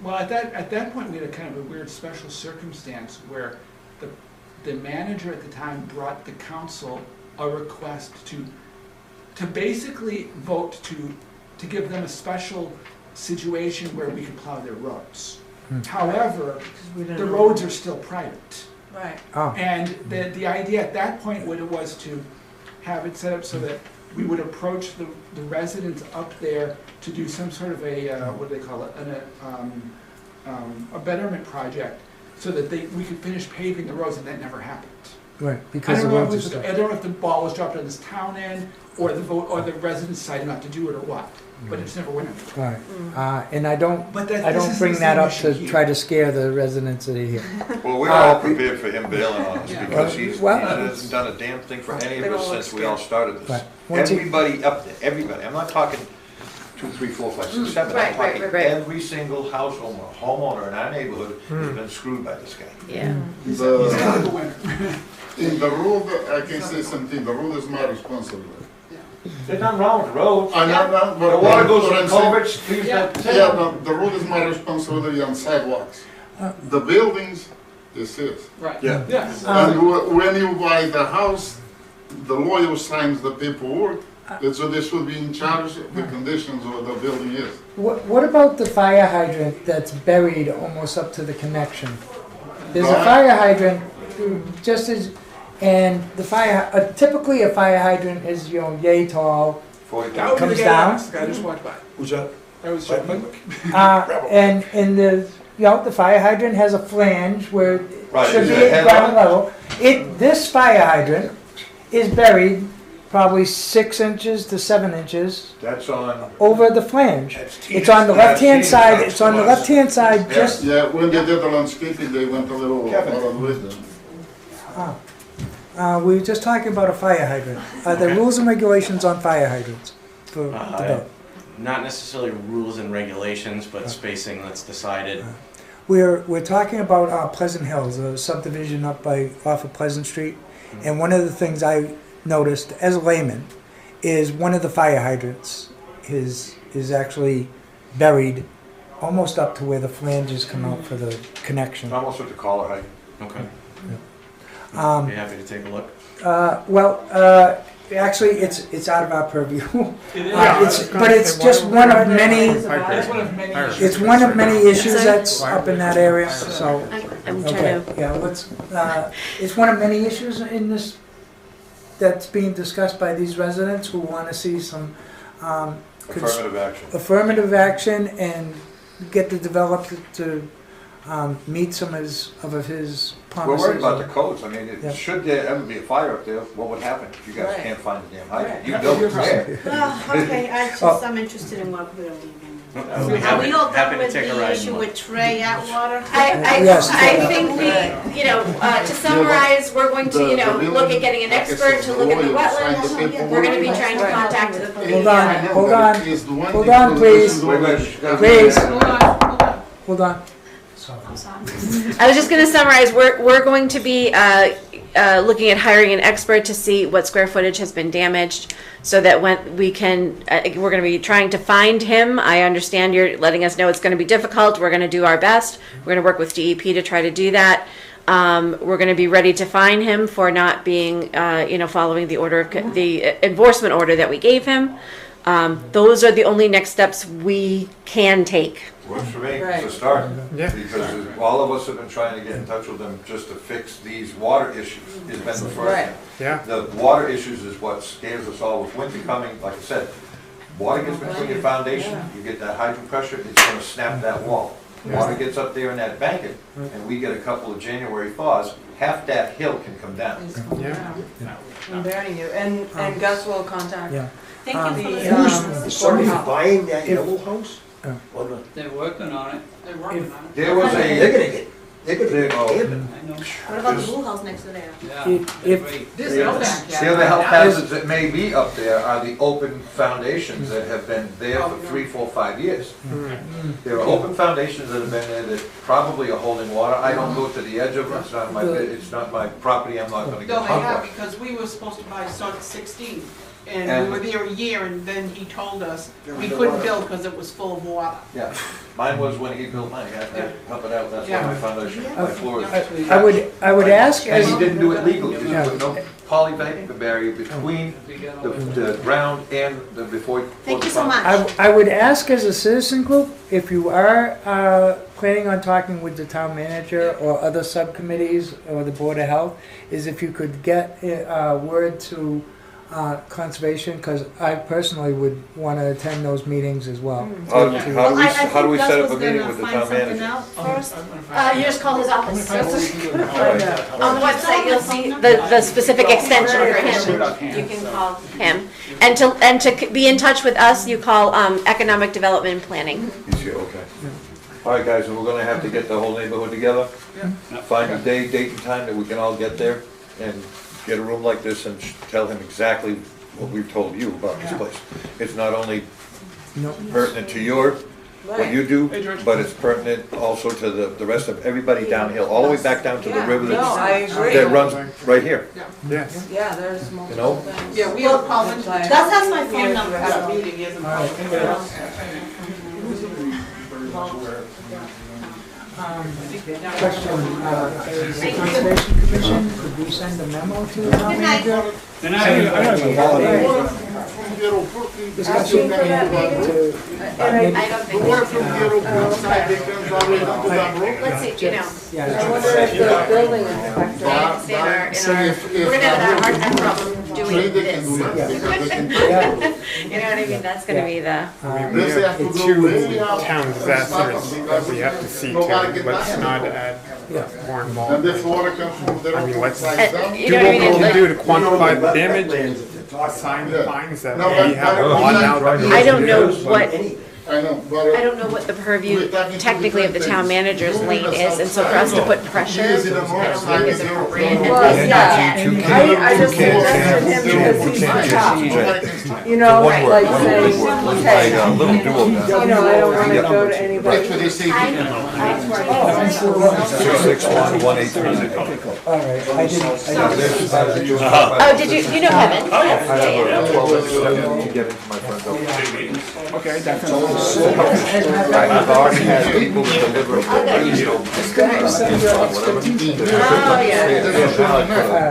Speaker 4: Well, at that point, we had a kind of a weird special circumstance where the manager at the time brought the council a request to basically vote to give them a special situation where we could plow their roads. However,
Speaker 3: We don't
Speaker 4: the
Speaker 3: know.
Speaker 4: roads are still private.
Speaker 3: Right.
Speaker 2: oh,
Speaker 4: And the idea at that point was to have it set up so that we would approach the residents up there to do some sort of a, what do they call it, a betterment project, so that we could finish paving the roads, and that never happened.
Speaker 2: right,
Speaker 4: I
Speaker 2: because the
Speaker 4: don't know
Speaker 2: roads are
Speaker 4: if
Speaker 2: still.
Speaker 4: I don't know if the ball was dropped on this town end, or the residents decided not to do it, or what, but it's never went anywhere.
Speaker 2: Right, and I don't
Speaker 4: But
Speaker 2: I don't bring that up to try to scare the residents that are here.
Speaker 7: Well, we're all prepared for him bailing on us, because he
Speaker 2: Well-
Speaker 7: hasn't done a damn thing for any
Speaker 3: They're
Speaker 7: of us
Speaker 3: all
Speaker 7: since we all started this.
Speaker 2: Right. Once he-
Speaker 7: Everybody up there, everybody, I'm not talking 2, 3, 4, 5, 6, 7, I'm
Speaker 1: Right, right,
Speaker 7: talking
Speaker 1: right.
Speaker 7: every single homeowner in our neighborhood has been screwed by this guy.
Speaker 1: yeah.
Speaker 4: He's kind of
Speaker 9: The,
Speaker 4: a winner.
Speaker 9: in the road, I can say something, the road is my responsibility.
Speaker 7: There's nothing wrong with the roads.
Speaker 9: I know that, but.
Speaker 7: The water goes
Speaker 9: what
Speaker 7: to
Speaker 9: I'm
Speaker 7: the
Speaker 9: saying-
Speaker 7: culverts, please don't say
Speaker 9: Yeah,
Speaker 7: that.
Speaker 9: no, the road is my responsibility on sidewalks. The buildings, this is.
Speaker 10: Right.
Speaker 7: Yeah.
Speaker 4: Yes.
Speaker 9: And when you buy the house, the lawyer signs the paperwork, so they should be in charge of the conditions of the building is.
Speaker 2: What about the fire hydrant that's buried almost up to the connection? There's a
Speaker 9: Huh?
Speaker 2: fire hydrant, just as, and the typically a fire hydrant is, yay tall,
Speaker 7: Before you
Speaker 4: That would be
Speaker 2: Comes
Speaker 4: the guy
Speaker 2: down.
Speaker 4: last, the guy just walked by.
Speaker 5: Who's that?
Speaker 4: That was Jeff Ludwig.
Speaker 2: And the fire hydrant has a flange where it
Speaker 7: Right,
Speaker 2: should
Speaker 7: is
Speaker 2: be
Speaker 7: it
Speaker 2: at
Speaker 7: head
Speaker 2: ground
Speaker 7: on?
Speaker 2: level. This fire hydrant is buried probably 6 inches to 7 inches
Speaker 7: That's on,
Speaker 2: over the flange.
Speaker 5: That's
Speaker 2: It's on the
Speaker 7: That's
Speaker 2: left-hand
Speaker 7: Tina's
Speaker 2: side,
Speaker 7: house
Speaker 2: it's on the
Speaker 7: to us.
Speaker 2: left-hand side,
Speaker 7: Yeah.
Speaker 2: just,
Speaker 9: Yeah, when they did the landscaping, they went a little
Speaker 5: Kevin.
Speaker 9: out of wisdom.
Speaker 2: we were just talking about a fire hydrant. The rules and regulations on fire hydrants for the vote.
Speaker 11: Not necessarily rules and regulations, but spacing that's decided.
Speaker 2: We're talking about Pleasant Hills, a subdivision up off of Pleasant Street. And one of the things I noticed as a layman is one of the fire hydrants is actually buried almost up to where the flanges come out for the connection.
Speaker 7: almost with the collar height.
Speaker 11: Okay.
Speaker 2: Um,
Speaker 11: Be happy to take a look.
Speaker 2: Actually, it's out of our purview.
Speaker 4: It is.
Speaker 2: But it's just one of many.
Speaker 4: That's one of many issues.
Speaker 2: It's one of many issues that's up in that area. So
Speaker 1: I'm
Speaker 2: okay,
Speaker 1: trying to,
Speaker 2: yeah, let's. It's one of many issues in this that's being discussed by these residents who want to see some
Speaker 7: Affirmative action.
Speaker 2: affirmative action and get the developer to meet some of his
Speaker 7: We're
Speaker 2: promises.
Speaker 7: worried about the codes. I mean,
Speaker 2: Yeah.
Speaker 7: should there ever be a fire up there, what would happen if you guys
Speaker 3: Right.
Speaker 7: can't find the damn hydrant?
Speaker 3: Right.
Speaker 7: You
Speaker 4: That's
Speaker 7: built
Speaker 4: your
Speaker 7: it there.
Speaker 6: Okay, I'm interested in what we're leaving.
Speaker 11: We'll be
Speaker 6: Are we
Speaker 11: happy,
Speaker 6: all
Speaker 11: happy
Speaker 6: done
Speaker 11: to
Speaker 6: with
Speaker 11: take a
Speaker 6: the
Speaker 11: ride.
Speaker 6: issue with Trey Atwater?
Speaker 2: Yes.
Speaker 1: I think to summarize, we're going to, look at getting an expert to look at the wetlands. We're gonna be trying to contact the police.
Speaker 2: Hold on, hold on, hold
Speaker 9: Hold
Speaker 2: on, please.
Speaker 7: Wait, wait,
Speaker 2: Please.
Speaker 10: Hold on.
Speaker 2: Hold on.
Speaker 1: I was just gonna summarize, we're going to be, looking at hiring an expert to see what square footage has been damaged, so that when we can, we're gonna be trying to find him. I understand you're letting us know it's gonna be difficult, we're gonna do our best. We're gonna work with DEP to try to do that. We're gonna be ready to fine him for not being, following the order of, the enforcement order that we gave him. Those are the only next steps we can take.
Speaker 7: Works for me, it's
Speaker 3: Right.
Speaker 7: a start.
Speaker 8: Yeah.
Speaker 7: Because all of us have been trying to get in touch with them just to fix these water issues, has been the first
Speaker 3: Right.
Speaker 7: thing.
Speaker 8: Yeah.
Speaker 7: The water issues is what scares us all with winter coming, like I said, water gets between your foundation, you get that hydro pressure, it's gonna snap that wall. Water gets up there in that banking, and we get a couple of January thaws, half that hill can come down.
Speaker 8: Yeah.
Speaker 3: I'm bearing you, and Gus will contact.
Speaker 2: Yeah.
Speaker 6: Thank you for
Speaker 3: The,
Speaker 6: listening.
Speaker 5: Is somebody buying that yellow house?
Speaker 2: Oh.
Speaker 5: Or not?
Speaker 10: They're working on it. They're working on it.
Speaker 7: There was
Speaker 5: They're
Speaker 7: a,
Speaker 5: gonna get, they're gonna get
Speaker 7: Oh.
Speaker 5: cabin.
Speaker 10: I know.
Speaker 6: What about the blue house next to there?
Speaker 2: If-
Speaker 10: There's no backyard.
Speaker 7: the other health
Speaker 10: right now.
Speaker 7: hazards that may be up there are the open foundations that have been there for 3, 4, 5 years. There are open foundations that have been there that probably are holding water. I don't go to the edge of it, it's not my property, I'm not gonna get
Speaker 10: No, they
Speaker 7: hung
Speaker 10: have,
Speaker 7: for it.
Speaker 10: because we were supposed to buy site 16, and
Speaker 7: And-
Speaker 10: we were there a year, and then he told us we couldn't build because it was full of water.
Speaker 7: Yeah, mine was when he built mine, I helped it out, that's why my foundation, my floor is.
Speaker 2: I would ask
Speaker 7: And
Speaker 2: as,
Speaker 7: he didn't do it legally, he
Speaker 2: Yeah.
Speaker 7: put no polyvapor barrier between the ground and the before.
Speaker 6: Thank you so much.
Speaker 2: I would ask as a citizen group, if you are planning on talking with the town manager or other subcommittees or the Board of Health, is if you could get word to conservation, because I personally would want to attend those meetings as well.
Speaker 7: How
Speaker 6: Well, I think
Speaker 7: how do we
Speaker 6: Gus
Speaker 7: set up
Speaker 6: was
Speaker 7: a meeting
Speaker 6: gonna
Speaker 7: with the
Speaker 6: find
Speaker 7: town
Speaker 6: something
Speaker 7: manager?
Speaker 6: out first.
Speaker 1: You just call his office. On the
Speaker 3: Right.
Speaker 1: website, you'll see the specific extension for him. You can call him. And to be in touch with us, you call Economic Development and Planning.
Speaker 7: He's here, okay. All right, guys, and we're gonna have to get the whole neighborhood together. Find a day, date and time that we can all get there and get a room like this and tell him exactly what we've told you about this place. It's not only
Speaker 2: No.
Speaker 7: pertinent to what you do, but it's pertinent also to the rest of everybody downhill, all the way back down to the river
Speaker 3: No, I
Speaker 7: that
Speaker 3: agree.
Speaker 7: runs right here,
Speaker 8: Yes.
Speaker 3: Yeah, there's multiple
Speaker 7: know?
Speaker 3: things.
Speaker 10: Yeah, we have problems.
Speaker 3: Gus
Speaker 6: has my phone number,
Speaker 10: We have
Speaker 6: so-
Speaker 10: a meeting, he hasn't
Speaker 2: All right. Question, is the Conservation Commission, could we send a memo to the town
Speaker 6: Good night.
Speaker 2: manager? Discussion to
Speaker 1: I don't think.
Speaker 9: Water from Gero Brook side, they comes all the way down to that road.
Speaker 1: Let's see,
Speaker 2: yeah,
Speaker 3: I wonder if the building inspector.
Speaker 1: They understand
Speaker 9: Say
Speaker 1: we're gonna have a hard time problem doing
Speaker 9: trained, they can do
Speaker 1: this.
Speaker 9: it, because they can train.
Speaker 2: Yeah.
Speaker 1: You know what I mean? That's gonna be the,
Speaker 8: We
Speaker 9: This they
Speaker 8: have
Speaker 9: have to go
Speaker 8: two
Speaker 9: way out
Speaker 8: town
Speaker 9: to
Speaker 8: disasters
Speaker 9: stop
Speaker 8: that
Speaker 9: them,
Speaker 8: we have to see to.
Speaker 9: nobody can
Speaker 8: Let's
Speaker 9: touch
Speaker 8: not
Speaker 9: it.
Speaker 8: add more
Speaker 9: And
Speaker 8: involvement.
Speaker 9: if water comes from there,
Speaker 8: I mean, let's
Speaker 9: upside
Speaker 1: And,
Speaker 9: down.
Speaker 1: you
Speaker 8: Do
Speaker 1: know what I
Speaker 8: what
Speaker 1: mean?
Speaker 8: we
Speaker 1: Like,
Speaker 8: can do to quantify the damage, assign the
Speaker 9: Yeah.
Speaker 8: fines that
Speaker 9: No,
Speaker 8: we
Speaker 9: but-
Speaker 8: have
Speaker 9: but-
Speaker 8: on now. that we
Speaker 1: I don't know
Speaker 8: do.
Speaker 1: what,
Speaker 9: I know, but.
Speaker 1: I don't know what the purview technically of the town manager's lane is, and so for us to put pressure, I don't think is appropriate.
Speaker 3: Well,
Speaker 1: At least not yet.
Speaker 3: I just suggested him because he's the top. You know, like saying, hey, you know, I don't wanna go to anybody.
Speaker 9: That's what they say.
Speaker 1: I know.
Speaker 2: All right, I didn't.
Speaker 1: Oh, did you know Kevin? Yes, yeah, yeah.
Speaker 4: Okay, definitely.
Speaker 7: I've already had people deliver, you know, whatever.
Speaker 1: Oh, yeah.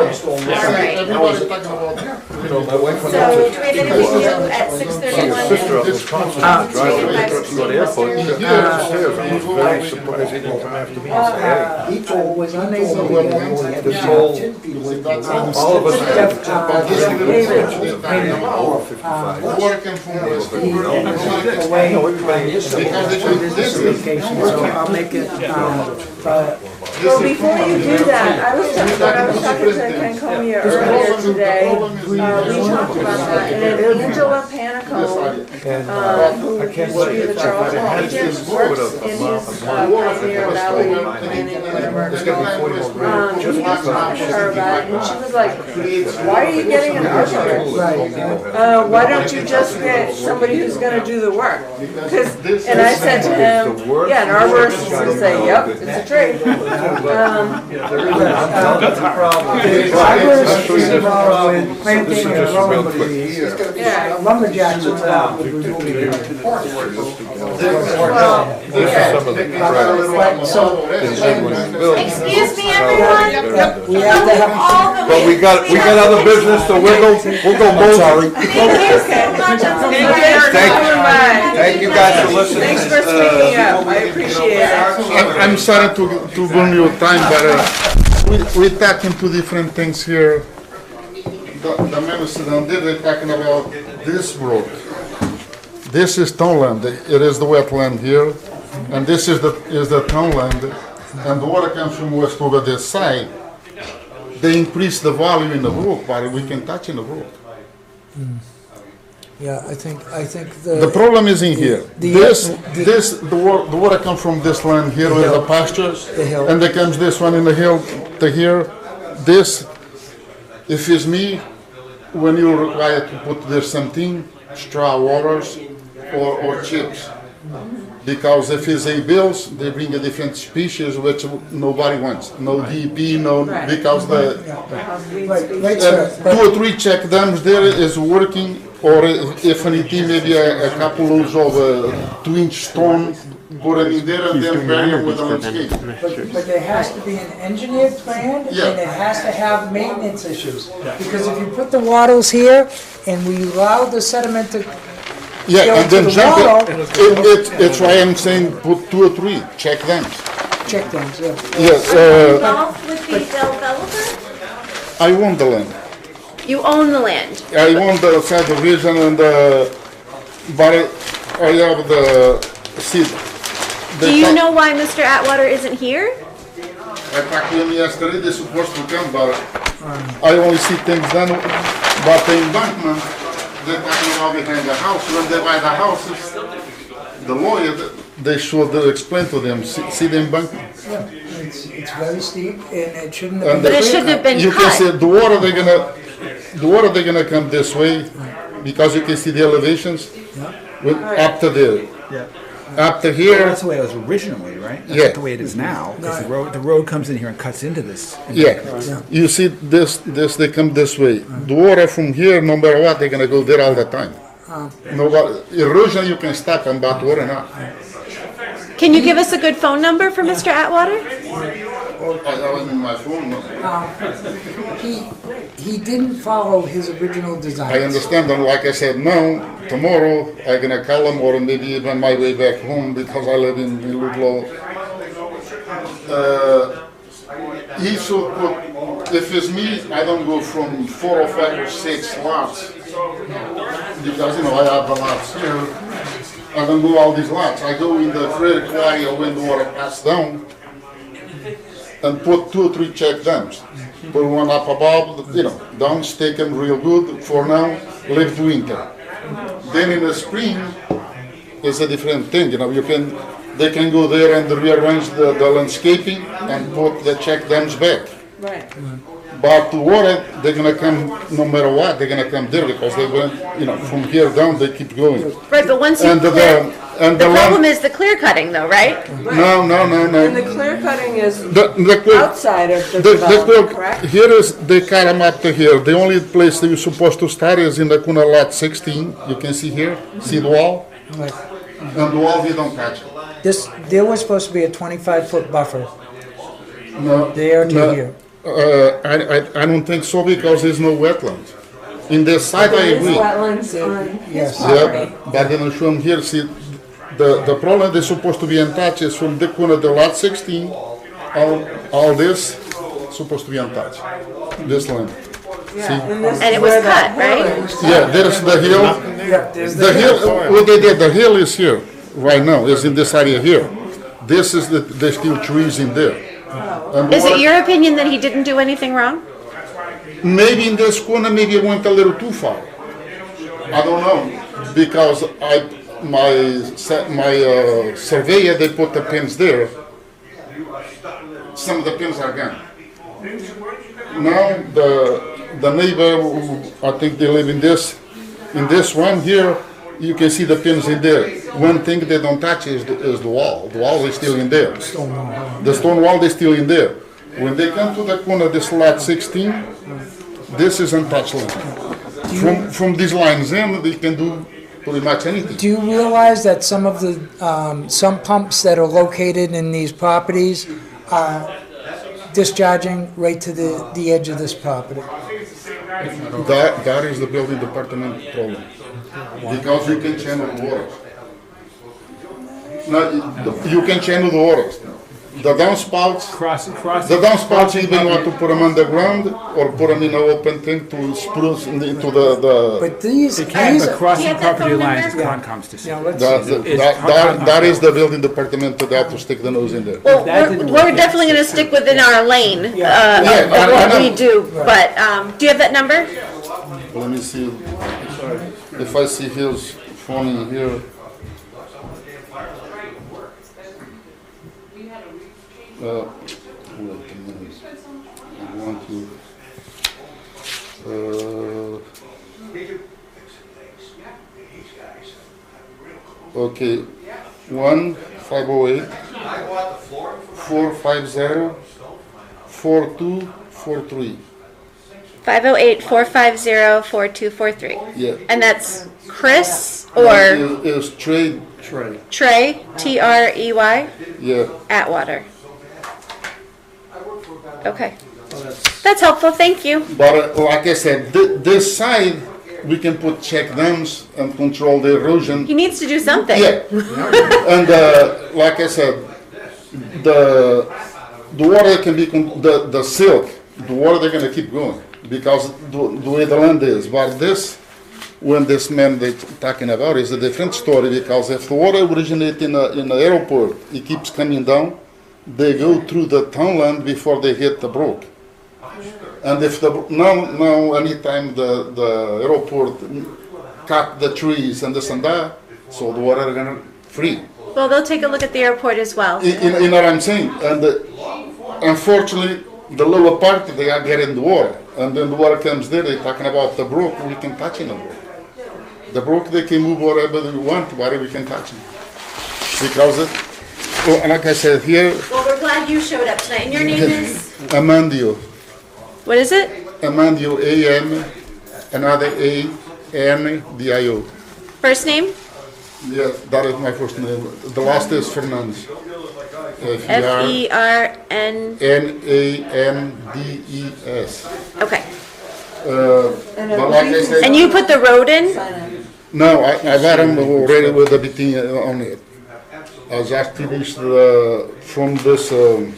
Speaker 9: Everybody's talking about that.
Speaker 7: You know, my wife went
Speaker 1: So,
Speaker 7: out
Speaker 1: do we
Speaker 7: to.
Speaker 1: have anything new at 6:31?
Speaker 7: Sister up was constantly driving her truck to go to the airport, and she kept going upstairs. I was very surprised he didn't come after me and say, hey,
Speaker 2: He told, was unable to.
Speaker 7: this whole, all of us had to over 55.
Speaker 9: Working from West.
Speaker 2: Away.
Speaker 7: No, everybody is.
Speaker 9: Because they should, this is,
Speaker 2: So I'll make it,
Speaker 3: Well, before you do that, I was talking to Ken Comia earlier today. We talked about that, and then Angela Panicone, who used to be the Charles Hall agent, works in his Pioneer Valley planning or whatever.
Speaker 7: It's gonna be 40 more grand.
Speaker 3: He was talking to her about it, and she was like, why are you getting an architect? Why don't you just get somebody who's gonna do the work? Because, and I said to him, yeah, an arborist is gonna say, yep, it's a trade.
Speaker 2: Fiber is involved with planting and growing.
Speaker 3: Yeah.
Speaker 2: Lumberjacks are involved with removing it.
Speaker 3: Well,
Speaker 7: This is some of the crap.
Speaker 1: Excuse me, everyone?
Speaker 2: We have to have.
Speaker 7: But we got other business, so we'll go move.
Speaker 1: Thank you so much.
Speaker 7: Thank you guys for listening.
Speaker 3: Thanks for speaking up, I appreciate it.
Speaker 9: I'm sorry to burn your time, but we're talking two different things here. The members down there, they're talking about this road. This is townland, it is the wetland here, and this is the townland, and the water comes from west over this side. They increase the volume in the road, but we can touch in the road.
Speaker 2: Yeah, I think
Speaker 9: The problem is in here.
Speaker 2: the-
Speaker 9: The water comes from this land here with the pasture,
Speaker 2: The hill.
Speaker 9: and there comes this one in the hill to here. This, if it's me, when you require to put there something, straw waters or chips. Because if it's a bills, they bring a different species which nobody wants. No DEP, no, because the,
Speaker 2: right, sir.
Speaker 9: two or three check dams there is working, or if anything, maybe a couple loads of 2-inch stone, put it in there and then bury it with a landscape.
Speaker 2: But there has to be an engineered plan, and
Speaker 9: Yeah.
Speaker 2: it has to have maintenance issues. Because if you put the wattles here, and we allow the sediment to,
Speaker 9: Yeah,
Speaker 2: Go
Speaker 9: and
Speaker 2: to
Speaker 9: then
Speaker 2: the
Speaker 9: jump
Speaker 2: wall.
Speaker 9: it's why I'm saying put 2 or 3, check dams.
Speaker 2: check them, yeah.
Speaker 9: Yes,
Speaker 1: Involved with the developer?
Speaker 9: I want the land.
Speaker 1: You own the land.
Speaker 9: I want the subdivision and but I have the seed.
Speaker 1: Do you know why Mr. Atwater isn't here?
Speaker 9: I talked to him yesterday, they're supposed to come, but I only see things done, but the embankment, they're talking about behind the house, when they buy the houses, the lawyer, they should explain to them, see the embankment?
Speaker 2: It's very steep, and it shouldn't
Speaker 9: And
Speaker 2: have
Speaker 1: But
Speaker 2: been.
Speaker 1: it shouldn't have been
Speaker 9: You can see
Speaker 1: cut.
Speaker 9: the water they're gonna come this way, because you can see the elevations, up to there. Up to here,
Speaker 12: That's the way it was originally, right? That's
Speaker 9: Yeah.
Speaker 12: not the way it is now, because the road comes in here and cuts into this.
Speaker 9: yeah, you see they come this way. The water from here, no matter what, they're gonna go there all the time. Erosion, you can stop them, but water not.
Speaker 1: Can you give us a good phone number for Mr. Atwater?
Speaker 9: I have it in my phone.
Speaker 2: He didn't follow his original design.
Speaker 9: I understand, and like I said, no, tomorrow I'm gonna call him, or maybe even my way back home, because I live in Ludlow. He should put if it's me, I don't go from 4 or 5 or 6 lots, because, you know, I have the lots here. I don't go all these lots. I go in the credit area when the water passes down and put 2 or 3 check dams. Put one up above, you know, down, stake them real good for now, live the winter. Then in the spring, it's a different thing, you know, they can go there and rearrange the landscaping and put the check dams back.
Speaker 3: Right.
Speaker 9: But the water, they're gonna come, no matter what, they're gonna come there because they went, you know, from here down, they keep going.
Speaker 1: Right, but once you
Speaker 9: And the,
Speaker 1: clear,
Speaker 9: and
Speaker 1: the
Speaker 9: the
Speaker 1: problem
Speaker 9: land,
Speaker 1: is the clear cutting though, right?
Speaker 9: no,
Speaker 3: And the
Speaker 9: no.
Speaker 3: clear cutting is
Speaker 9: The quick,
Speaker 3: outside of the
Speaker 9: the
Speaker 3: development,
Speaker 9: quick,
Speaker 3: correct?
Speaker 9: here is, they cut them up to here. The only place that you're supposed to start is in the Kuna lot 16. You can see here, see the wall?
Speaker 2: Right.
Speaker 9: And the wall, we don't touch it.
Speaker 2: There was supposed to be a 25-foot buffer
Speaker 9: No,
Speaker 2: there to
Speaker 9: no,
Speaker 2: here.
Speaker 9: I don't think so because there's no wetland. In this side, I
Speaker 3: There is
Speaker 9: agree.
Speaker 3: wetlands on his
Speaker 2: Yes.
Speaker 3: property.
Speaker 9: Yeah, but then I show them here, see, the problem that's supposed to be untouched is from the corner, the lot 16, all this supposed to be untouched, this land.
Speaker 3: And this
Speaker 1: And
Speaker 3: is
Speaker 1: it was
Speaker 3: where that
Speaker 1: cut, right?
Speaker 3: hill is.
Speaker 9: Yeah, there's the hill, the hill, what they did, the hill is here, right now, is in this area here. This is there's still trees in there. And
Speaker 1: Is it
Speaker 9: water-
Speaker 1: your opinion that he didn't do anything wrong?
Speaker 9: Maybe in this corner, maybe it went a little too far. I don't know, because my surveyor, they put the pins there. Some of the pins are gone. Now, the neighbor, I think they live in this one here, you can see the pins in there. One thing they don't touch is the wall. The wall is still in there. The stone wall is still in there. When they come to the corner, this lot 16, this is untouched land. From these lines in, they can do pretty much anything.
Speaker 2: Do you realize that some of the, some pumps that are located in these properties are discharging right to the edge of this property?
Speaker 9: That is the building department problem. Because you can channel the water. No, you can channel the water. The downspouts, the downspouts even want to put them underground or put them in an open thing to spruce into the.
Speaker 2: But these,
Speaker 12: Across
Speaker 1: Do you
Speaker 12: the
Speaker 1: have that
Speaker 12: property
Speaker 1: phone
Speaker 12: lines,
Speaker 1: number?
Speaker 12: Concom's decision.
Speaker 2: yeah, let's,
Speaker 9: That is the building department that have to stick the nose in there.
Speaker 1: Well,
Speaker 12: that didn't
Speaker 1: we're
Speaker 12: work,
Speaker 1: definitely gonna stick within our lane, of
Speaker 9: Yeah, I
Speaker 1: what
Speaker 9: know.
Speaker 1: we do, but, do you have that number?
Speaker 9: Let me see, if I see his phone in here. Wait a minute. I want to, okay, 1-508-450-4243.
Speaker 1: 508-450-4243.
Speaker 9: Yeah.
Speaker 1: And that's Chris or
Speaker 9: Is trade,
Speaker 1: Trey, Trey,
Speaker 9: yeah.
Speaker 1: Atwater. Okay. That's helpful, thank you.
Speaker 9: But like I said, this side, we can put check dams and control the erosion.
Speaker 1: He needs to do something.
Speaker 9: Yeah, and like I said, the water can be, the silk, the water they're gonna keep going because the way the land is. But this, when this man they're talking about is a different story because if the water originates in the airport, it keeps coming down, they go through the townland before they hit the brook. And if now anytime the airport cut the trees and this and that, so the water is gonna free.
Speaker 1: Well, they'll take a look at the airport as well.
Speaker 9: You know what I'm saying? And unfortunately, the lower part they are getting the water, and then the water comes there. They're talking about the brook. We can touch in the brook. The brook they can move whatever they want, whatever we can touch them. Because like I said here,
Speaker 1: Well, we're glad you showed up tonight. And your name is?
Speaker 9: Amandio.
Speaker 1: What is it?
Speaker 9: Amandio, A-M, another A-N-D-I-O.
Speaker 1: First name?
Speaker 9: Yeah, that is my first name. The last is Fernandez.
Speaker 1: F-E-R-N.
Speaker 9: N-A-N-D-E-S.
Speaker 1: Okay.
Speaker 9: But like I said,
Speaker 1: And you put the road in?
Speaker 9: no, I got him already with the BT on it. I just finished from this,
Speaker 2: the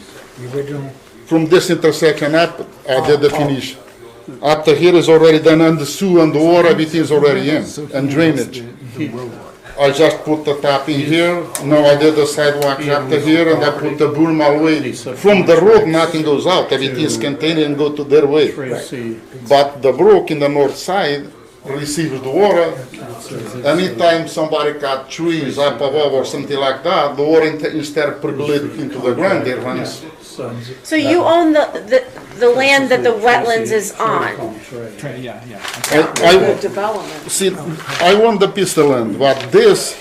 Speaker 2: original,
Speaker 9: from this intersection up, I did the finish. After here is already done, and the sewer and the water, everything is already in, and drainage. I just put the tap in here, now I did the sidewalk after here, and I put the boom all the way. From the road, nothing goes out, everything is contained and go to their way. But the brook in the north side receives the water. Anytime somebody cut trees up above or something like that, the water instead of percolating into the ground, it runs.
Speaker 1: So you own the land that the wetlands is on?
Speaker 9: I,
Speaker 3: Development.
Speaker 9: see, I want the piece of land, but this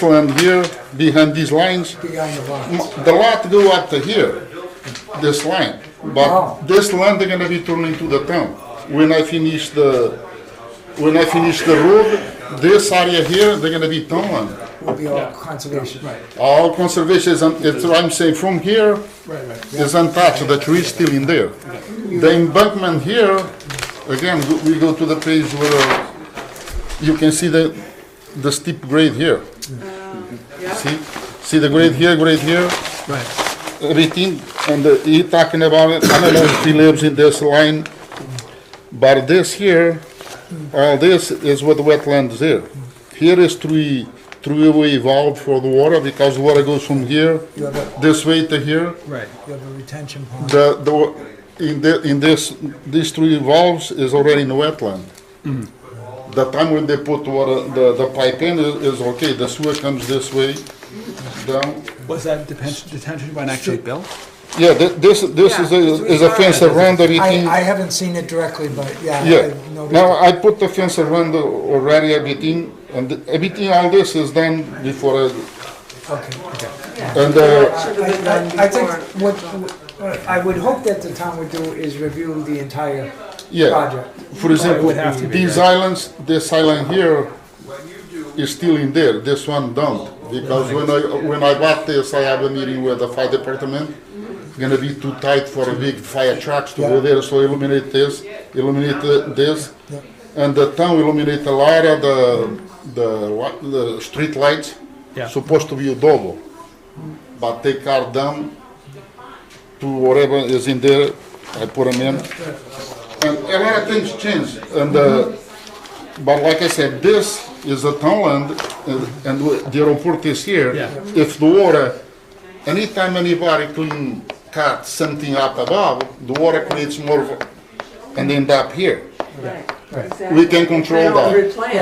Speaker 9: land here, behind these lines, the lot go up to here, this line. But this land, they're gonna be turned into the town. When I finish the road, this area here, they're gonna be town land.
Speaker 2: Will be all conservation.
Speaker 9: All conservation is, it's what I'm saying, from here is untouched, the tree is still in there. The embankment here, again, we go to the page where you can see the steep grade here. See the grade here, everything, and he talking about it, I don't know if he lives in this line, but this here, all this is what the wetlands there. Here is three-way valve for the water, because the water goes from here, this way to here.
Speaker 12: Right.
Speaker 2: You have a retention pond.
Speaker 9: These three valves is already in the wetland. The time when they put water, the pipe in is okay, the sewer comes this way, down.
Speaker 12: Was that detention pond actually built?
Speaker 9: Yeah, this is a fence around everything.
Speaker 2: I haven't seen it directly, but yeah.
Speaker 9: Yeah,
Speaker 2: I've noticed
Speaker 9: now
Speaker 2: it.
Speaker 9: I put the fence around already, everything, and everything, all this is done before
Speaker 2: Okay.
Speaker 9: and,
Speaker 2: I think what I would hope that the town would do is review the entire
Speaker 9: yeah.
Speaker 2: project.
Speaker 9: For example,
Speaker 12: would have to be,
Speaker 9: these islands, this island here is still in there, this one don't. Because when I bought this, I have a meeting with the fire department. It's gonna be too tight for a big fire trucks to go there, so illuminate this, and the town illuminate a lot of the street lights.
Speaker 12: Yeah.
Speaker 9: Supposed to be a double, but they cut down to whatever is in there. I put them in, and a lot of things change. And but like I said, this is a town land, and the report is here.
Speaker 12: Yeah.
Speaker 9: If the water, anytime anybody cut something up above, the water creates more and end up here. We can control that.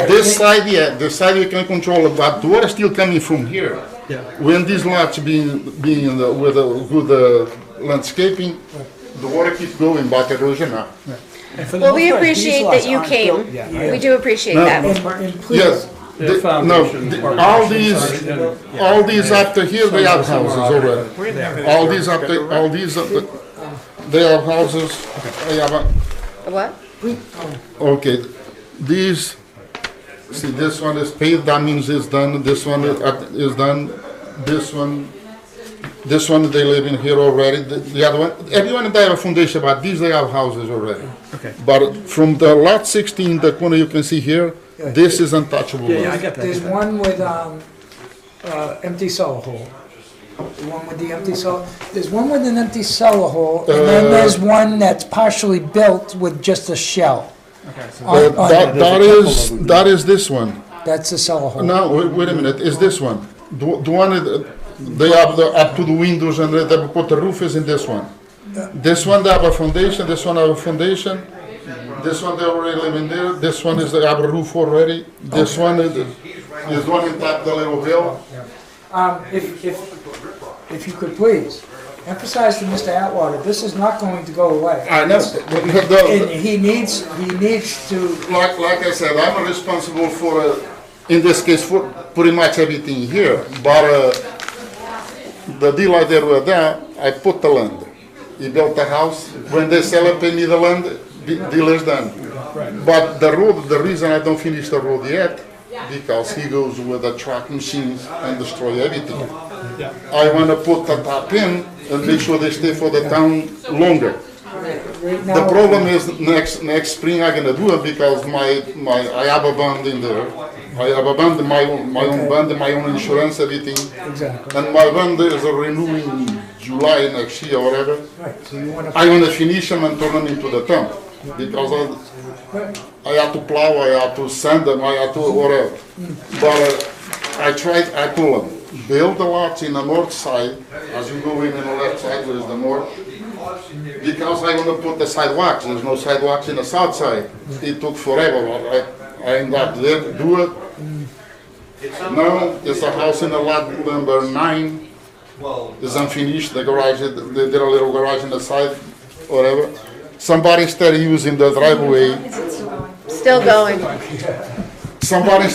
Speaker 9: This side, this side we can control it, but the water still coming from here.
Speaker 12: Yeah.
Speaker 9: When these lots being with the landscaping, the water keeps going, but erosion now.
Speaker 1: Well, we appreciate that you came. We do appreciate that.
Speaker 2: And please,
Speaker 9: Yes. All these after here, they have houses already. All these they have houses. They have
Speaker 1: What?
Speaker 9: okay, these, see, this one is paved, that means it's done, this one is done, this one they live in here already, the other one, everyone they have a foundation, but these they have houses already.
Speaker 12: Okay.
Speaker 9: But from the lot 16, the corner you can see here, this is untouchable.
Speaker 12: Yeah, I got that.
Speaker 2: there's one with empty cellar hole. The one with the empty cellar, there's one with an empty cellar hole, and then there's one that's partially built with just a shell.
Speaker 9: That is this one.
Speaker 2: That's the cellar hole.
Speaker 9: No, wait a minute, is this one. The one, they have up to the windows and they put the roof is in this one. This one they have a foundation, this one have a foundation. This one they already live in there, this one is they have a roof already. This one is one in top of the little hill.
Speaker 2: If you could please, emphasize to Mr. Atwater, this is not going to go away.
Speaker 9: I know.
Speaker 2: And he needs to,
Speaker 9: Like I said, I'm responsible for, in this case, for pretty much everything here. But the deal I did with that, I put the land. He built the house. When they sell it, pay me the land, deal is done. But the road, the reason I don't finish the road yet, because he goes with the truck machines and destroy everything. I want to put the top in and make sure they stay for the town longer.
Speaker 2: right now.
Speaker 9: The problem is next spring I'm gonna do it because I have a bond in there, I have a band, my own band, my own insurance, everything.
Speaker 2: Exactly.
Speaker 9: And my band is renewing in July next year or whatever.
Speaker 2: Right, so you wanna.
Speaker 9: I want to finish them and turn them into the town. Because I have to plow, I have to sand them, I have to whatever. But I told them, build the lots in the north side, as you go in on the left side, where is the north. Because I want to put the sidewalks, there's no sidewalks in the south side. It took forever, but I ended up there to do it. Now, there's a house in the lot number 9, it's unfinished, the garage, they did a little garage in the side, whatever. Somebody started using the driveway.
Speaker 1: Still going.
Speaker 9: Somebody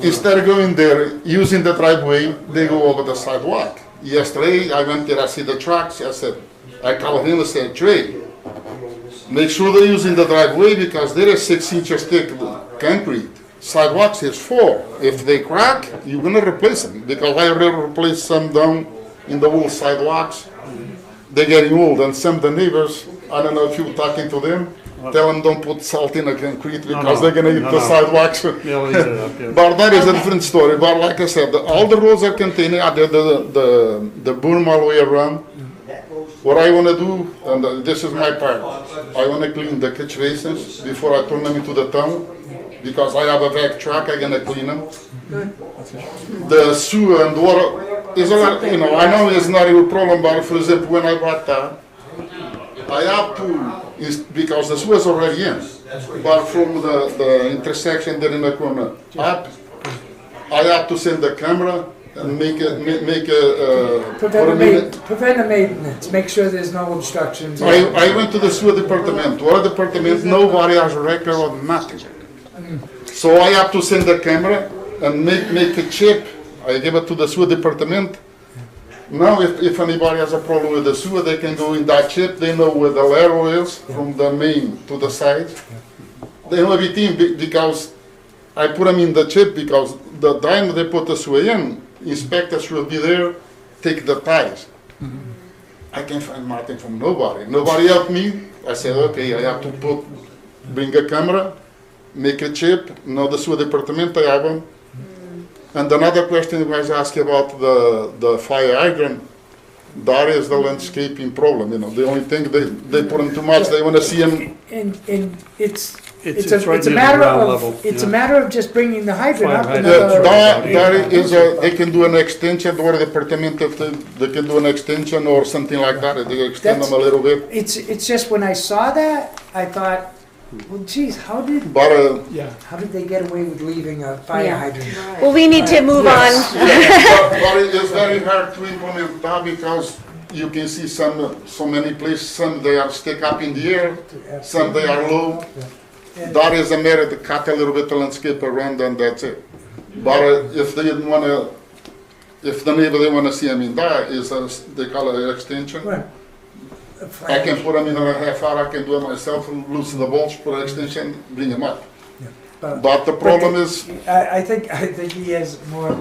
Speaker 9: instead of going there, using the driveway, they go over the sidewalk. Yesterday, I went there, I see the trucks, I called him and said, Trey, make sure they're using the driveway because there is 6 inches thick concrete. Sidewalks is 4. If they crack, you're gonna replace them because I already replaced some down in the old sidewalks. They're getting old and some of the neighbors, I don't know if you're talking to them, tell them don't put salt in the concrete because they're gonna eat the sidewalks. But that is a different story. But like I said, all the roads are contained, the berm all the way around. What I wanna do, and this is my part, I wanna clean the catch basins before I turn them into the town. Because I have a vac truck, I'm gonna clean them. The sewer and water is a lot, I know it's not a problem, but for example, when I bought that, I have to, because the sewer is already in, but from the intersection there in the corner up, I have to send the camera and make a
Speaker 2: Prevent the maintenance, make sure there's no obstructions.
Speaker 9: I went to the sewer department, water department, nobody has a record of nothing. So I have to send the camera and make a chip, I give it to the sewer department. Now if anybody has a problem with the sewer, they can go in that chip, they know where the lateral is, from the main to the side. They know everything because I put them in the chip because the time they put the sewer in, inspectors will be there, take the ties. I can't find nothing from nobody. Nobody helped me. I said, okay, I have to bring a camera, make a chip, know the sewer department, I have them. And another question you guys asked about the fire hydrant, that is the landscaping problem, the only thing, they put them too much, they want to see them.
Speaker 2: And it's
Speaker 13: right
Speaker 2: a
Speaker 13: near
Speaker 2: matter
Speaker 13: the ground
Speaker 2: of,
Speaker 13: level,
Speaker 2: it's a
Speaker 13: yeah.
Speaker 2: matter of just bringing the hydrant up
Speaker 13: Fire
Speaker 2: another.
Speaker 9: That is they can do an extension, or the department, if they can do an extension or something like that, they extend them a little bit.
Speaker 2: It's just when I saw that, I thought, well, geez, how did
Speaker 9: But,
Speaker 2: they get away with leaving a fire
Speaker 1: Yeah.
Speaker 2: hydrant?
Speaker 1: Well, we need to move on.
Speaker 9: but it is very hard to implement that because you can see so many places, some they are stick up in the air, some they are low. That is a matter to cut a little bit the landscape around and that's it. But if they didn't want to, if the neighbor they want to see them in that, they call it an extension.
Speaker 2: Right.
Speaker 9: I can put them in a half hour, I can do it myself, loosen the bolts, put an extension, bring them up. But the problem is,
Speaker 2: I think he has more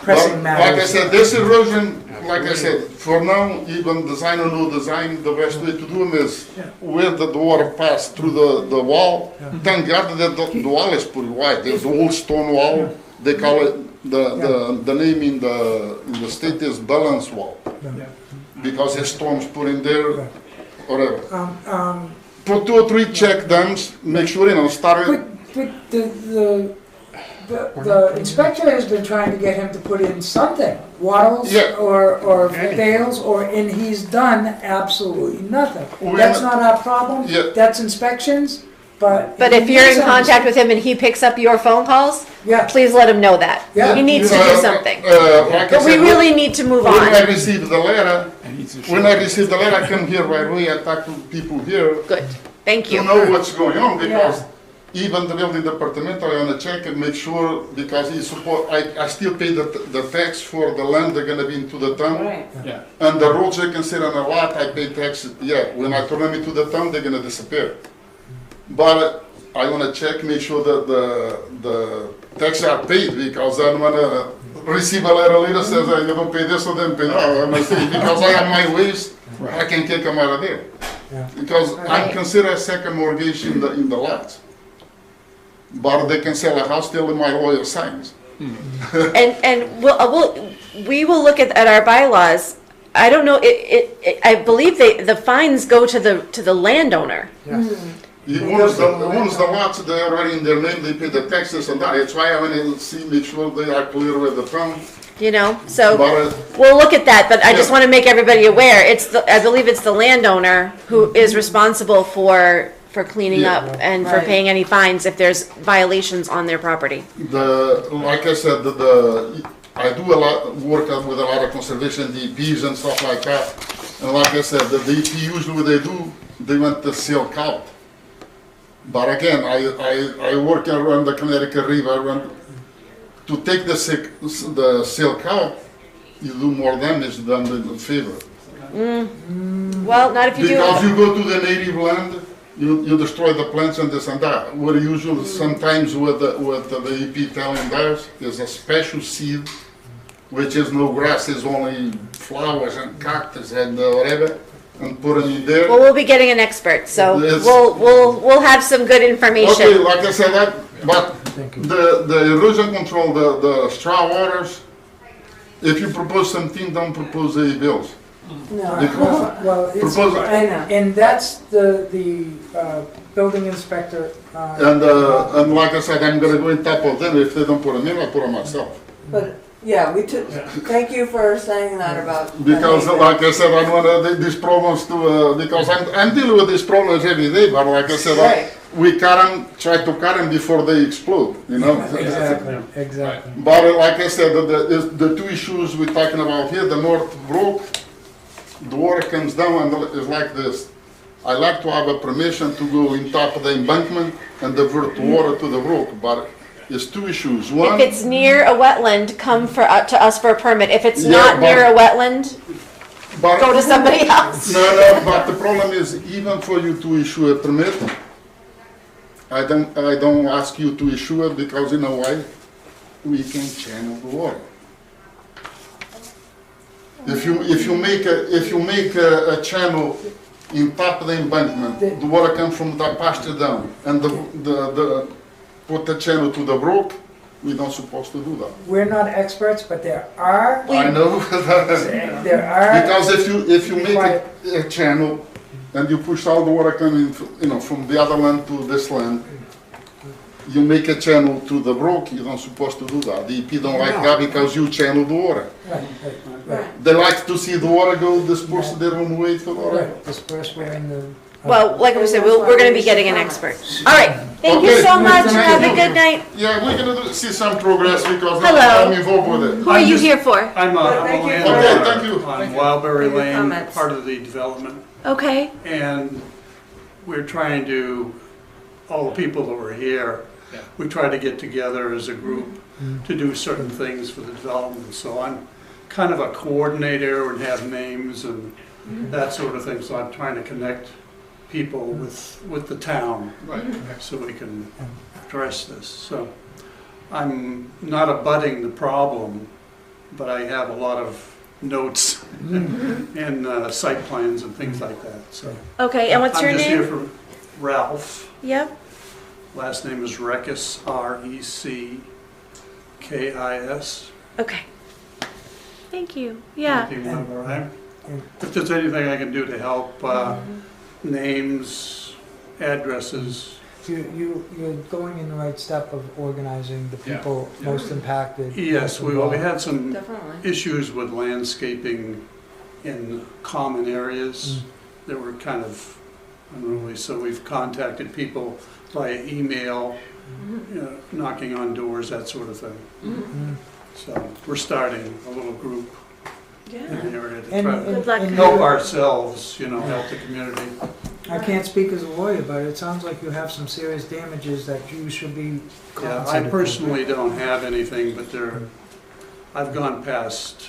Speaker 2: pressing matters.
Speaker 9: like I said, this erosion, like I said, for now, even design or no design, the best way to do them is where the water pass through the wall. Thank God that the wall is pretty wide. There's the old stone wall. They call it the name in the state is balance wall because the storms put in there. Whatever. Put 2 or 3 check dams. Make sure start it.
Speaker 2: But the inspector has been trying to get him to put in something, wattles or bales, and he's done absolutely nothing. That's not our problem, that's inspections, but.
Speaker 1: But if you're in contact with him and he picks up your phone calls, please let him know that.
Speaker 2: Yeah.
Speaker 1: He needs to do something.
Speaker 9: Like
Speaker 1: But we really need to move
Speaker 9: When I
Speaker 1: on.
Speaker 9: received the letter, I come here right away, I talk to people here.
Speaker 1: Good, thank
Speaker 9: To
Speaker 1: you.
Speaker 9: know what's going on, because even the building department, I wanna check and make sure, because I still pay the tax for the land they're gonna be into the town.
Speaker 3: Right.
Speaker 4: Yeah.
Speaker 9: And the roads they consider a lot, I pay tax, when I turn them into the town, they're gonna disappear. But I wanna check, make sure that the taxes are paid, because I don't wanna receive a letter later says I never pay this or then pay that. Because I have my ways, I can take them out of there. Because I'm considered a second mortgage in the lots. But they can sell a house till my lawyer signs.
Speaker 1: And we will look at our bylaws. I don't know, I believe the fines go to the landowner.
Speaker 2: Yes.
Speaker 9: Once the lots they are already in their name, they pay the taxes and that. That's why I want to see, make sure they are clear with the town.
Speaker 1: You know, so
Speaker 9: But
Speaker 1: we'll look at that, but I just
Speaker 9: Yeah.
Speaker 1: want to make everybody aware, I believe it's the landowner who is responsible for cleaning
Speaker 9: Yeah.
Speaker 1: up and for
Speaker 3: Right.
Speaker 1: paying any fines if there's violations on their property.
Speaker 9: like I said, I do a lot, work with a lot of conservation DEPs and stuff like that. And like I said, the DEP usually what they want the silk out. But again, I work around the Connecticut River, and to take the silk out, you do more damage than the favor.
Speaker 1: Well, not if you do.
Speaker 9: Because you go to the native land, you destroy the plants and this and that. What usually sometimes what the EP telling us is a special seed, which is no grass, is only flowers and cactus and whatever, and put them in there.
Speaker 1: Well, we'll be getting an expert, so
Speaker 9: Yes.
Speaker 1: we'll have some good information.
Speaker 9: Okay, like I said, but
Speaker 2: Thank you.
Speaker 9: the erosion control, the straw waters, if you propose something, don't propose the bills.
Speaker 3: No.
Speaker 9: Because-
Speaker 2: Well, it's,
Speaker 9: Proposal.
Speaker 3: I know.
Speaker 2: and that's the building inspector.
Speaker 9: And like I said, I'm gonna go on top of them. If they don't put them in, I'll put them myself.
Speaker 3: But, yeah, we took, thank you for saying that about. the
Speaker 9: Because
Speaker 3: neighbor.
Speaker 9: like I said, I don't want these problems to, because I'm dealing with these problems every day, but like I said,
Speaker 3: Right.
Speaker 9: we cut them, try to cut them before they explode, you know?
Speaker 2: Exactly.
Speaker 9: But like I said, the two issues we're talking about here, the north brook, the water comes down and it's like this. I like to have a permission to go in top of the embankment and divert water to the brook, but it's two issues. One,
Speaker 1: If it's near a wetland, come to us for a permit. If it's
Speaker 9: Yeah,
Speaker 1: not near
Speaker 9: but-
Speaker 1: a wetland,
Speaker 9: but,
Speaker 1: go to somebody else.
Speaker 9: no, but the problem is even for you to issue a permit, I don't ask you to issue it because you know why? We can channel the water. If you make a channel in top of the embankment, the water comes from the pasture down, and the put the channel to the brook, we're not supposed to do that.
Speaker 2: We're not experts, but there are,
Speaker 9: I know.
Speaker 2: there are.
Speaker 9: Because if you make a channel and you push all the water coming, from the other land to this land, you make a channel to the brook, you're not supposed to do that. The EP don't like that because you channel the water.
Speaker 2: Right.
Speaker 9: They like to see the water go disperse their own way to the water.
Speaker 2: Right, disperse where in the.
Speaker 1: Well, like we said, we're going to be getting an expert. All right, thank you
Speaker 9: Okay.
Speaker 1: so much.
Speaker 9: Thank
Speaker 1: Have a
Speaker 9: you.
Speaker 1: good night.
Speaker 9: Yeah, we're gonna see some progress because
Speaker 1: Hello.
Speaker 9: I'm involved with it.
Speaker 1: Who are you here for?
Speaker 13: I'm
Speaker 3: Thank you.
Speaker 13: a
Speaker 9: Okay, thank you.
Speaker 13: on Wildberry
Speaker 3: Any
Speaker 13: Lane,
Speaker 3: comments?
Speaker 13: part of the development,
Speaker 1: Okay.
Speaker 13: and we're trying to, all the people that were here, we try to get together as a group to do certain things for the development. So I'm kind of a coordinator and have names and that sort of thing, so I'm trying to connect people with the town so we can address this. So I'm not abutting the problem, but I have a lot of notes and site plans and things like that, so.
Speaker 1: Okay, and what's your
Speaker 13: I'm just here
Speaker 1: name?
Speaker 13: for Ralph.
Speaker 1: Yep.
Speaker 13: Last name is Reckis, R-E-C-K-I-S.
Speaker 1: Okay. Thank you. Yeah.
Speaker 13: If you want to arrive. If there's anything I can do to help, names, addresses.
Speaker 2: You're going in the right step of organizing the people most impacted.
Speaker 13: Yes, we had some
Speaker 3: Definitely.
Speaker 13: issues with landscaping in common areas that were kind of unruly, so we've contacted people via email, knocking on doors, that sort of thing. So we're starting a little group in the area to try to
Speaker 1: Good luck.
Speaker 13: help ourselves, help the community.
Speaker 2: I can't speak as a lawyer, but it sounds like you have some serious damages that you should be
Speaker 13: Yeah,
Speaker 2: compensated
Speaker 13: I
Speaker 2: for.
Speaker 13: personally don't have anything, but I've gone past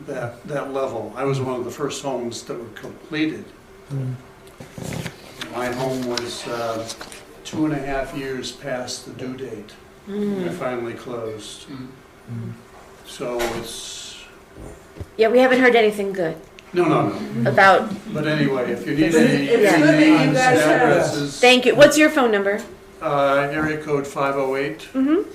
Speaker 13: that level. I was one of the first homes that were completed. My home was 2.5 years past the due date. I finally closed. So it's,
Speaker 1: Yeah, we haven't heard anything good
Speaker 13: no.
Speaker 1: about.
Speaker 13: But anyway, if you need
Speaker 3: It's
Speaker 13: any
Speaker 3: good that you
Speaker 13: names,
Speaker 3: guys have-
Speaker 13: addresses.
Speaker 1: Thank you. What's your phone number?
Speaker 13: Area code 508
Speaker 1: Mm-hmm.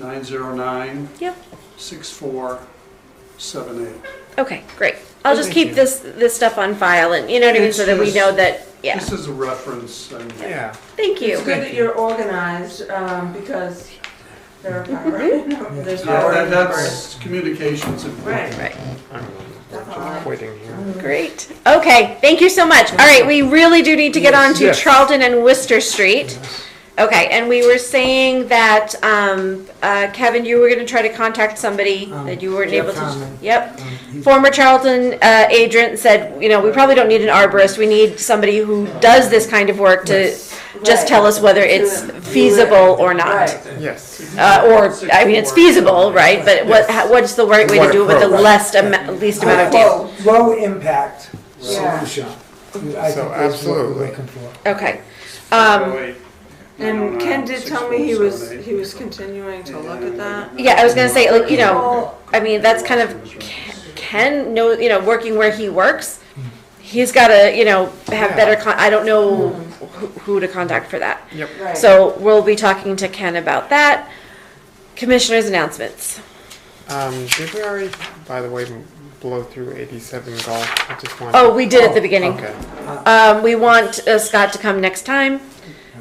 Speaker 13: 909
Speaker 1: Yep.
Speaker 13: 6478.
Speaker 1: Okay, great. I'll just
Speaker 8: Thank
Speaker 1: keep
Speaker 8: you.
Speaker 1: this stuff on file, and you know what I mean, so that we know that. Yeah.
Speaker 13: This is a reference, and
Speaker 8: Yeah.
Speaker 1: Thank you.
Speaker 3: It's good that you're organized, because there are there's
Speaker 13: yeah,
Speaker 3: power in
Speaker 13: that's communications important.
Speaker 3: Right.
Speaker 1: Right.
Speaker 3: Definitely.
Speaker 8: Quitting here.
Speaker 1: Great. Okay. Thank you so much. All right. We really do need to get on to
Speaker 8: Yes.
Speaker 1: Charlton and Worcester Street. Okay. And we were saying that Kevin, you were going to try to contact somebody that you weren't
Speaker 2: Jeff
Speaker 1: able to.
Speaker 2: Conlon.
Speaker 1: Yep.
Speaker 2: He's-
Speaker 1: Former Charlton agent said, you know, we probably don't need an arborist. We need somebody who does this kind of work to just tell us whether it's feasible or not.
Speaker 3: Right.
Speaker 8: Yes.
Speaker 1: Or, I mean, it's feasible, right? But what's the right way to
Speaker 8: What
Speaker 1: do it with the
Speaker 8: approach?
Speaker 1: least amount of damage?
Speaker 2: Low impact
Speaker 3: Yeah.
Speaker 2: solution. I
Speaker 8: So
Speaker 2: think that's what
Speaker 8: absolutely.
Speaker 2: we're looking for.
Speaker 1: Okay.
Speaker 13: 508,
Speaker 3: And
Speaker 13: 909,
Speaker 3: Ken did tell me he was
Speaker 13: 6478.
Speaker 3: continuing to look at that.
Speaker 1: Yeah, I was gonna say, like, you know, I mean, that's kind of Ken know, you know, working where he works. He's gotta, you know, have better I don't know who to contact for that.
Speaker 8: Yep.
Speaker 3: Right.
Speaker 1: So we'll be talking to Ken about that. Commissioners' announcements.
Speaker 8: Did we already, by the way, blow through 87 golf? I just want.
Speaker 1: Oh, we did at the beginning.
Speaker 8: Okay.
Speaker 1: We want Scott to come next time,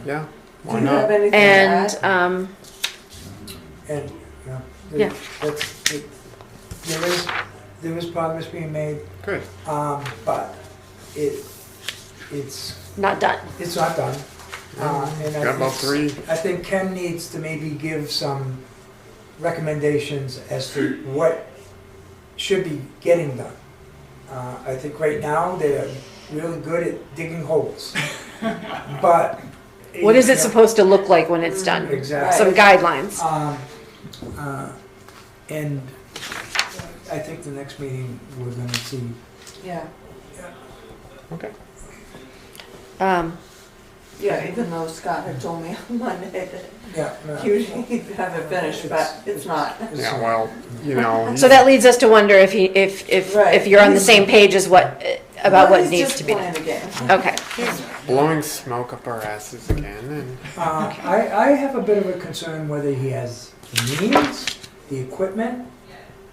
Speaker 8: Yeah.
Speaker 3: Do
Speaker 8: Why
Speaker 3: you have
Speaker 8: not?
Speaker 3: anything to
Speaker 1: and,
Speaker 3: add?
Speaker 2: And, you know,
Speaker 1: Yeah.
Speaker 2: there is progress being made,
Speaker 8: Good.
Speaker 2: but it's
Speaker 1: not done.
Speaker 2: It's not done. And
Speaker 8: Got about three.
Speaker 2: I think Ken needs to maybe give some recommendations as to what should be getting done. I think right now they're really good at digging holes. But.
Speaker 1: What is it
Speaker 2: you know,
Speaker 1: supposed to look like when it's done?
Speaker 2: Exactly.
Speaker 1: Some guidelines.
Speaker 2: And I think the next meeting we're gonna see.
Speaker 3: Yeah,
Speaker 8: Okay.
Speaker 3: yeah, even though Scott had told me on Monday that
Speaker 2: Yeah.
Speaker 3: he would have it finished, but it's not.
Speaker 8: Yeah, well, you know.
Speaker 1: So that leads us to wonder if if you're on the same page as about what
Speaker 3: He's
Speaker 1: needs
Speaker 3: just
Speaker 1: to be
Speaker 3: playing
Speaker 1: done.
Speaker 3: a game.
Speaker 1: Okay.
Speaker 8: Blowing smoke up our asses again, and
Speaker 2: I have a bit of a concern whether he has the means, the equipment,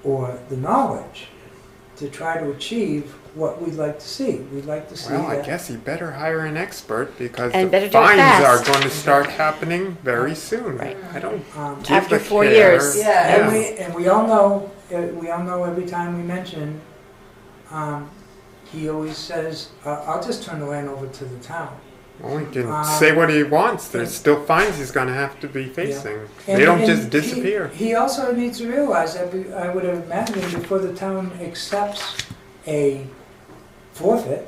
Speaker 2: or the knowledge to try to achieve what we'd like to see. We'd like to see
Speaker 8: well, I
Speaker 2: that.
Speaker 8: guess he better hire an expert because
Speaker 1: And
Speaker 8: the
Speaker 1: better do it
Speaker 8: fines
Speaker 1: fast.
Speaker 8: are going to start happening very soon.
Speaker 1: Right.
Speaker 8: I don't. give
Speaker 1: After
Speaker 8: the
Speaker 1: 4
Speaker 8: care.
Speaker 1: years.
Speaker 3: Yeah,
Speaker 2: And we all know, every time we mention, he always says, I'll just turn the land over to the town.
Speaker 8: Well, he can say what he wants. There's still fines he's going to have to be facing. They don't just disappear.
Speaker 2: He also needs to realize that I would imagine before the town accepts a forfeit,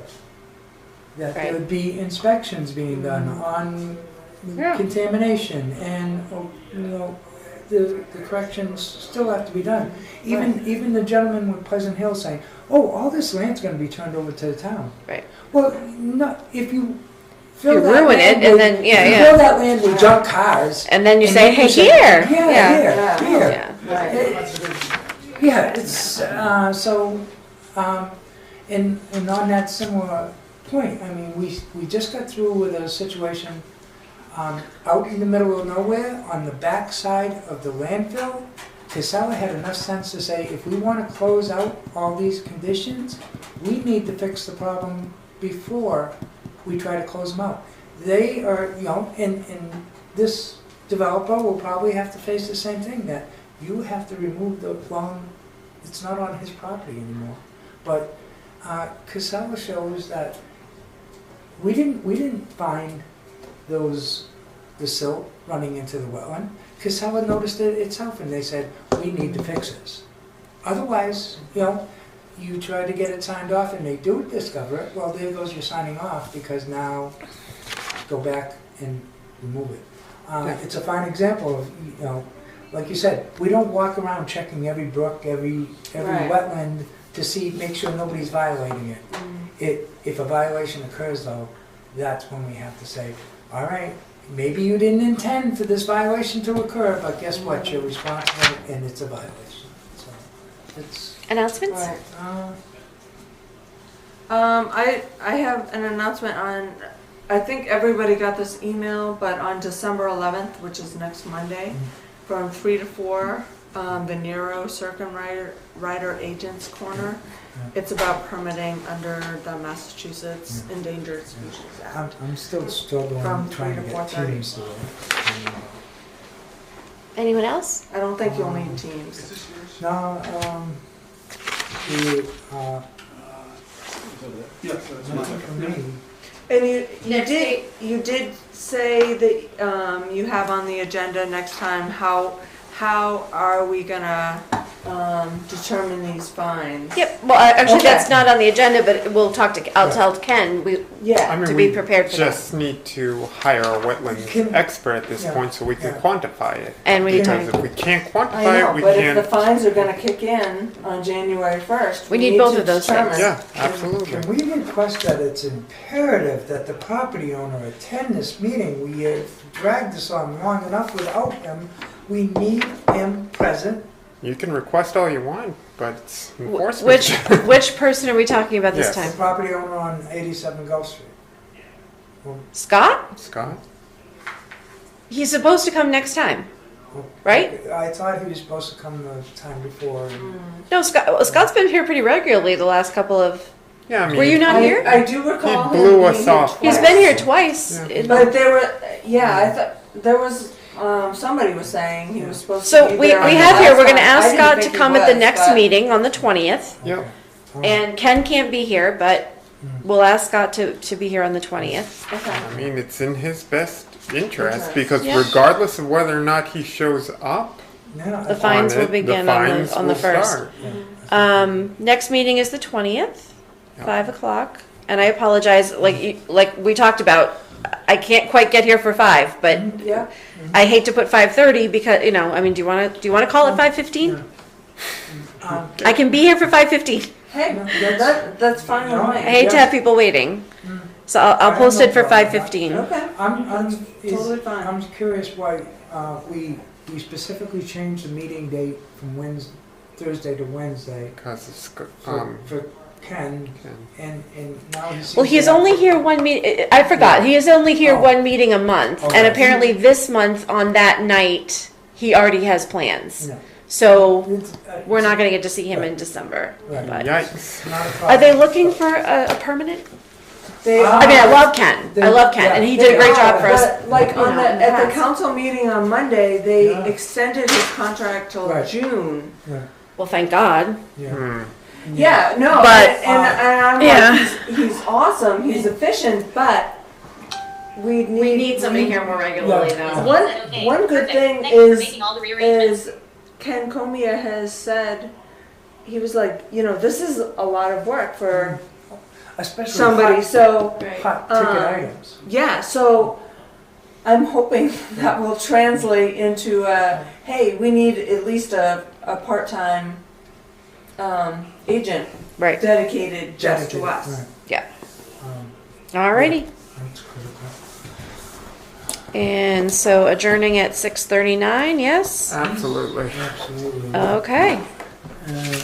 Speaker 2: that there
Speaker 1: Right.
Speaker 2: would be inspections being done on
Speaker 1: Yeah.
Speaker 2: contamination and, the corrections still have to be done. Even the gentleman with Pleasant Hill saying, oh, all this land's gonna be turned over to the town.
Speaker 1: Right.
Speaker 2: Well, no, if you fill
Speaker 1: You
Speaker 2: that
Speaker 1: ruin
Speaker 2: land
Speaker 1: it, and
Speaker 2: with-
Speaker 1: then- yeah,
Speaker 2: if you
Speaker 1: yeah.
Speaker 2: fill that land with junk cars.
Speaker 1: And then you
Speaker 2: and
Speaker 1: say,
Speaker 2: then
Speaker 1: hey,
Speaker 2: say,
Speaker 1: here.
Speaker 2: Yeah,
Speaker 3: Yeah.
Speaker 2: here.
Speaker 1: Yeah.
Speaker 2: Yeah, it's, so, and on that similar point, I mean, we just got through with a situation, out in the middle of nowhere, on the back side of the landfill. Casella had enough sense to say, if we wanna close out all these conditions, we need to fix the problem before we try to close them out. They are, and this developer will probably have to face the same thing, that you have to remove the long, it's not on his property anymore. But Casella shows that we didn't find the silt running into the wetland. Casella noticed it itself, and they said, we need to fix this. Otherwise, you try to get it signed off and they do discover it, well, there goes your signing off, because now go back and remove it. It's a fine example of, like you said, we don't walk around checking every brook, every
Speaker 3: Right.
Speaker 2: wetland to make sure nobody's violating it. If a violation occurs though, that's when we have to say, all right, maybe you didn't intend for this violation to occur, but guess what, you're responsible and it's a violation. So, it's,
Speaker 1: Announcements?
Speaker 3: Right. I have an announcement on I think everybody got this email, but on December 11th, which is next Monday, from 3 to 4, the Nero Circumrider Agents Corner. It's about permitting under the Massachusetts Endangered Species Act.
Speaker 2: I'm still struggling
Speaker 3: From
Speaker 2: trying to
Speaker 3: 3 to
Speaker 2: get
Speaker 3: 4:30.
Speaker 2: teams to it.
Speaker 1: Anyone else?
Speaker 3: I don't think you'll need teams.
Speaker 4: Is this yours?
Speaker 2: No,
Speaker 13: Yeah, that's
Speaker 2: nothing
Speaker 13: mine.
Speaker 2: from me.
Speaker 3: And you
Speaker 1: Next
Speaker 3: did say that you have on the agenda next time, how are we gonna determine these fines?
Speaker 1: Yep, well, actually,
Speaker 3: Okay.
Speaker 1: that's not on the agenda, but we'll talk to, I'll tell Ken,
Speaker 8: I
Speaker 3: Yeah,
Speaker 8: mean,
Speaker 1: To be
Speaker 8: we
Speaker 1: prepared for that.
Speaker 8: just need to hire a wetlands
Speaker 2: Can-
Speaker 8: expert at this
Speaker 2: yeah,
Speaker 8: point so we can
Speaker 2: yeah.
Speaker 8: quantify it.
Speaker 1: and we need
Speaker 8: Because
Speaker 1: to,
Speaker 8: if we can't
Speaker 3: I
Speaker 8: quantify
Speaker 3: know,
Speaker 8: it, we
Speaker 3: but if the
Speaker 8: can't.
Speaker 3: fines are gonna kick in on January 1st,
Speaker 1: We
Speaker 3: we
Speaker 1: need
Speaker 3: need
Speaker 1: both
Speaker 3: to
Speaker 1: of those
Speaker 3: determine.
Speaker 1: things.
Speaker 8: Yeah,
Speaker 2: Can
Speaker 8: absolutely.
Speaker 2: we request that it's imperative that the property owner attend this meeting? We have dragged this on long enough without him. We need him present.
Speaker 8: You can request all you want, but it's enforcement.
Speaker 1: which person are we talking about this
Speaker 8: Yes.
Speaker 2: The
Speaker 1: time?
Speaker 2: property owner on 87 Gulf Street.
Speaker 1: Scott?
Speaker 8: Scott?
Speaker 1: He's supposed to come next time, right?
Speaker 2: I thought he was supposed to come the time before.
Speaker 1: No, Scott's been here pretty regularly the last couple of,
Speaker 8: Yeah, I mean.
Speaker 1: were you not here?
Speaker 3: I do recall him
Speaker 8: blew
Speaker 3: being
Speaker 8: us
Speaker 3: here
Speaker 8: off.
Speaker 1: He's
Speaker 3: twice.
Speaker 1: been here twice.
Speaker 8: Yeah.
Speaker 1: in-
Speaker 3: But there were, yeah, I thought, there was, somebody was saying he was supposed to
Speaker 1: So
Speaker 3: be
Speaker 1: we
Speaker 3: there. on the
Speaker 1: have here,
Speaker 3: last
Speaker 1: we're gonna
Speaker 3: one. I
Speaker 1: ask
Speaker 3: didn't
Speaker 1: Scott to
Speaker 3: think he
Speaker 1: come at the
Speaker 3: was,
Speaker 1: next
Speaker 3: but-
Speaker 1: meeting on the 20th.
Speaker 8: Yep.
Speaker 1: And Ken can't be here, but we'll ask Scott to be here on the 20th.
Speaker 3: Okay.
Speaker 8: I mean, it's in his best interest
Speaker 3: Interest.
Speaker 8: because
Speaker 1: Yeah.
Speaker 8: regardless of whether or not he shows up
Speaker 2: Yeah,
Speaker 1: The fines will begin on
Speaker 8: fines
Speaker 1: the
Speaker 8: will
Speaker 1: 1st.
Speaker 8: start.
Speaker 1: Next meeting is the 20th,
Speaker 8: Yep.
Speaker 1: 5 o'clock. And I apologize, like we talked about, I can't quite get here for 5, but
Speaker 3: Yeah.
Speaker 1: I hate to put 5:30 because, I mean, do you want to call it 5:15? I can be here for 5:15.
Speaker 3: Hey, that's fine with
Speaker 1: I
Speaker 3: me.
Speaker 1: hate to have people waiting. So I'll post it for 5:15.
Speaker 3: Okay. Totally fine.
Speaker 2: I'm curious why we specifically changed the meeting date from Thursday to Wednesday
Speaker 8: Because it's,
Speaker 2: for Ken,
Speaker 8: Ken.
Speaker 2: and now he seems
Speaker 1: Well, he's
Speaker 2: to have-
Speaker 1: only here one meeting, I forgot, he is only here one meeting a month. And
Speaker 2: Okay.
Speaker 1: apparently this month, on that night, he already has plans.
Speaker 2: No.
Speaker 1: So
Speaker 2: It's,
Speaker 1: we're not gonna get to see him in December.
Speaker 2: Right.
Speaker 1: But-
Speaker 8: Yikes.
Speaker 2: not a
Speaker 1: Are
Speaker 2: problem.
Speaker 1: they looking for a permanent?
Speaker 3: They
Speaker 1: I mean, I love Ken, I love Ken, and he did a great job for us.
Speaker 3: But like
Speaker 1: you
Speaker 3: on
Speaker 1: know,
Speaker 3: the,
Speaker 1: in the
Speaker 3: at the
Speaker 1: past.
Speaker 3: council meeting on Monday, they
Speaker 2: Yeah.
Speaker 3: extended his contract till
Speaker 2: Right.
Speaker 3: June.
Speaker 2: Right,
Speaker 1: Well, thank God.
Speaker 2: yeah.
Speaker 8: Hmm.
Speaker 3: Yeah, no,
Speaker 1: But-
Speaker 3: and I'm
Speaker 1: Yeah.
Speaker 3: like, he's awesome, he's efficient, but we need.
Speaker 1: more regularly
Speaker 2: Yeah.
Speaker 3: One good thing is Ken Comia has said, he was like, this is a lot of work for
Speaker 2: Especially
Speaker 3: somebody,
Speaker 2: hot,
Speaker 3: so,
Speaker 2: hot ticket items.
Speaker 3: yeah, so I'm hoping that will translate into hey, we need at least a part-time agent
Speaker 1: Right,
Speaker 3: dedicated just to us.
Speaker 2: Right.
Speaker 1: yeah.
Speaker 2: Um,
Speaker 1: Alrighty.
Speaker 2: That's critical.
Speaker 1: And so adjourning at 6:39, yes?
Speaker 8: Absolutely.
Speaker 2: Absolutely.
Speaker 1: Okay.
Speaker 2: Uh,